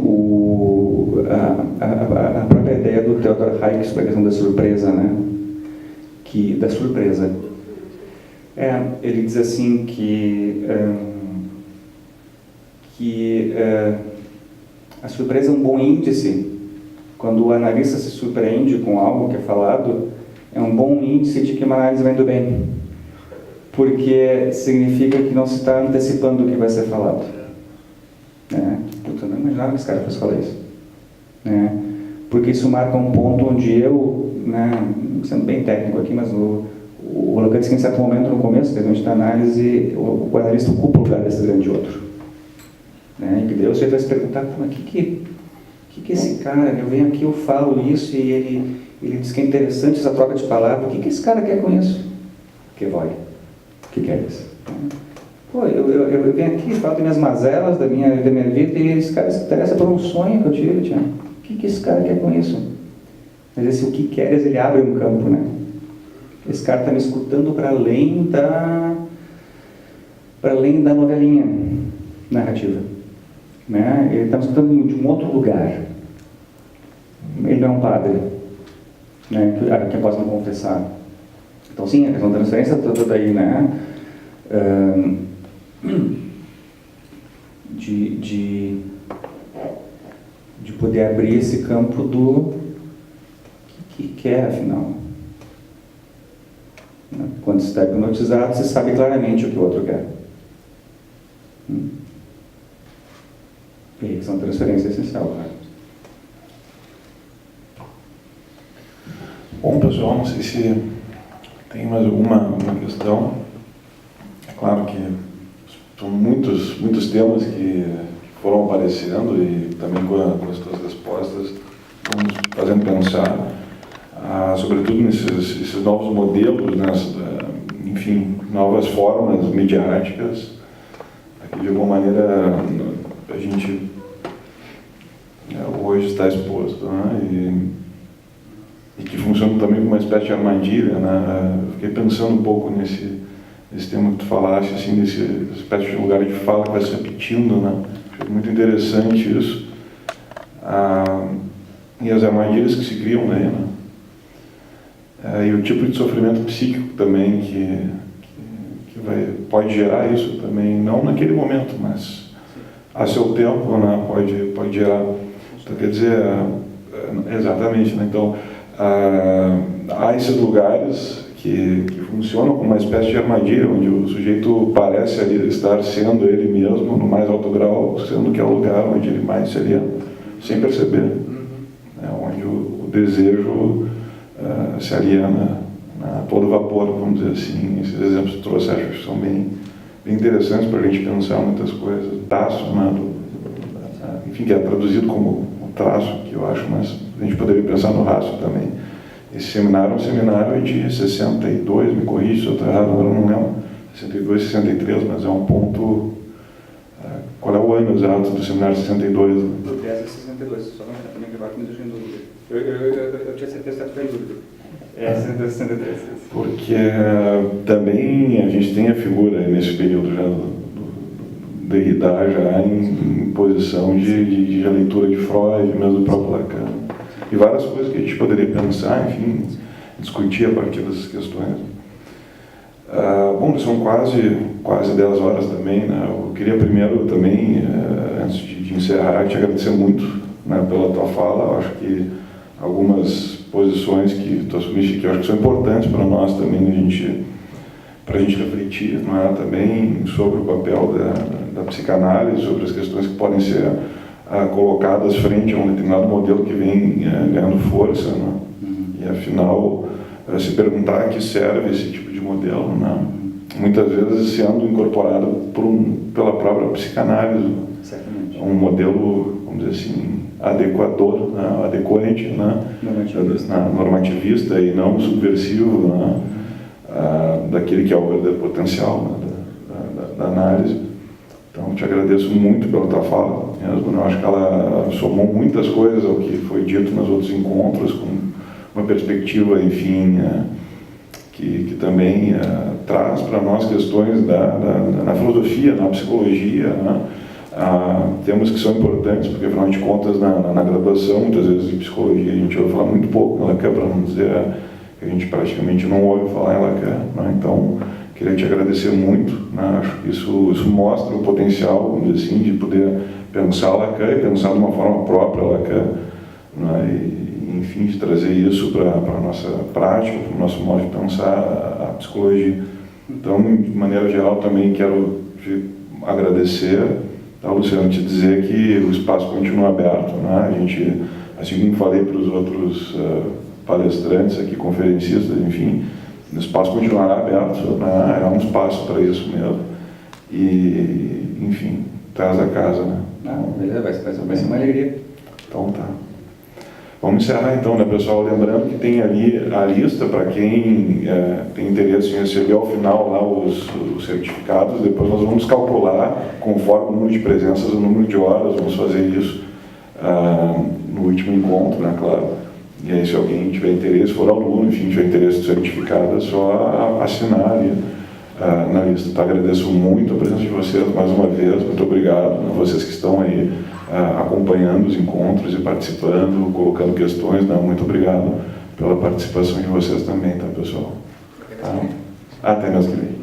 S2: a própria ideia do Theodor Hayek sobre a questão da surpresa, né? Da surpresa. Ele diz assim que a surpresa é um bom índice. Quando o analista se surpreende com algo que é falado, é um bom índice de que uma análise vai indo bem. Porque significa que não se está antecipando o que vai ser falado. Puta, não imaginava que esse cara fosse falar isso. Porque isso marca um ponto onde eu, sendo bem técnico aqui, mas o Lacan diz que em certo momento, no começo da análise, o analista ocupa o lugar desse grande outro. E que daí você vai se perguntar, mas o que esse cara, eu venho aqui, eu falo isso e ele diz que é interessante essa troca de palavras, o que esse cara quer com isso? Que vai, o que quer isso? Pô, eu venho aqui, falo das minhas mazelas, da minha vida, e esse cara se interessa por um sonho que eu tive, Tiago. O que esse cara quer com isso? Mas esse o que quer, ele abre um campo, né? Esse cara está me escutando para além da novelinha narrativa. Ele está me escutando de um outro lugar. Ele não é um padre, que possa não confessar. Então, sim, a questão da transferência toda aí, de poder abrir esse campo do que quer, afinal. Quando você está hipnotizado, você sabe claramente o que o outro quer. E aí, são transferência essencial, cara.
S1: Bom, pessoal, não sei se tem mais alguma questão. É claro que são muitos temas que foram aparecendo e também com as suas respostas vão nos fazendo pensar, sobretudo nesses novos modelos, enfim, novas formas midiáticas, que de alguma maneira a gente hoje está exposto, né? E que funciona também como uma espécie de armadilha, né? Eu fiquei pensando um pouco nesse tema que tu falaste, assim, desse espécie de lugar de fala que vai se repetindo, né? Achei muito interessante isso. E as armadilhas que se criam daí, né? E o tipo de sofrimento psíquico também que pode gerar isso também, não naquele momento, mas a seu tempo, né? Pode gerar. Então, quer dizer, exatamente, né? Então, há esses lugares que funcionam como uma espécie de armadilha, onde o sujeito parece ali estar sendo ele mesmo no mais alto grau, sendo que é o lugar onde ele mais se aliena, sem perceber, onde o desejo se aliena a todo vapor, vamos dizer assim. Esses exemplos que trouxe, acho que são bem interessantes para a gente pensar muitas coisas. Traço, né, enfim, que é traduzido como traço, que eu acho, mas a gente poderia pensar no raço também. Esse seminário é um seminário de 62, me corrija se eu estou errado, agora eu não lembro, 62, 63, mas é um ponto... qual é o ano exato do seminário 62?
S2: Do 10 a 62, só não também que agora me deixou em dúvida. Eu tinha certeza que foi em dúvida. É 63.
S1: Porque também a gente tem a figura nesse período já do Derrida já em posição de leitura de Freud, mesmo do próprio Lacan. E várias coisas que a gente poderia pensar, enfim, discutir a partir dessas questões. Bom, são quase 10 horas também, né? Eu queria primeiro também, antes de encerrar, te agradecer muito, né, pela tua fala. Eu acho que algumas posições que tu assumiste aqui, eu acho que são importantes para nós também, para a gente refletir, né, também sobre o papel da psicanálise, sobre as questões que podem ser colocadas frente a um determinado modelo que vem ganhando força, né? E afinal se perguntar a que serve esse tipo de modelo, né? Muitas vezes sendo incorporado pela própria psicanálise.
S2: Certamente.
S1: Um modelo, vamos dizer assim, adequador, né? Adequante, né? Normativista e não subversivo, né? Daquele que é o verdadeiro potencial, né? da análise. Então, te agradeço muito pela tua fala mesmo. Eu acho que ela somou muitas coisas ao que foi dito nos outros encontros, com uma perspectiva, enfim, que também traz para nós questões na filosofia, na psicologia, né? Temas que são importantes, porque, afinal de contas, na graduação, muitas vezes em psicologia, a gente ouve falar muito pouco em Lacan, para não dizer que a gente praticamente não ouve falar em Lacan, né? Então, queria te agradecer muito, né? Acho que isso mostra o potencial, vamos dizer assim, de poder pensar Lacan e pensar de uma forma própria Lacan, né? E, enfim, de trazer isso para a nossa prática, para o nosso modo de pensar a psicologia. Então, de maneira geral, também quero te agradecer, tá, Luciano, te dizer que o espaço continua aberto, né? A gente, assim como falei para os outros palestrantes aqui, conferencistas, enfim, o espaço continuará aberto, né? É um espaço para isso mesmo. E, enfim, traz a casa, né?
S2: Beleza, vai ser uma alegria.
S1: Então tá. Vamos encerrar então, né, pessoal? Lembrando que tem ali a lista para quem tem interesse em receber ao final lá os certificados. Depois nós vamos calcular, conforme o número de presenças, o número de horas. Vamos fazer isso no último encontro, né, claro. E aí, se alguém tiver interesse, for aluno, enfim, tiver interesse no certificado, é só assinar ali na lista. Tá? Agradeço muito a presença de vocês mais uma vez. Muito obrigado a vocês que estão aí acompanhando os encontros e participando, colocando questões. Né? Muito obrigado pela participação de vocês também, tá, pessoal? Até, meus queridos.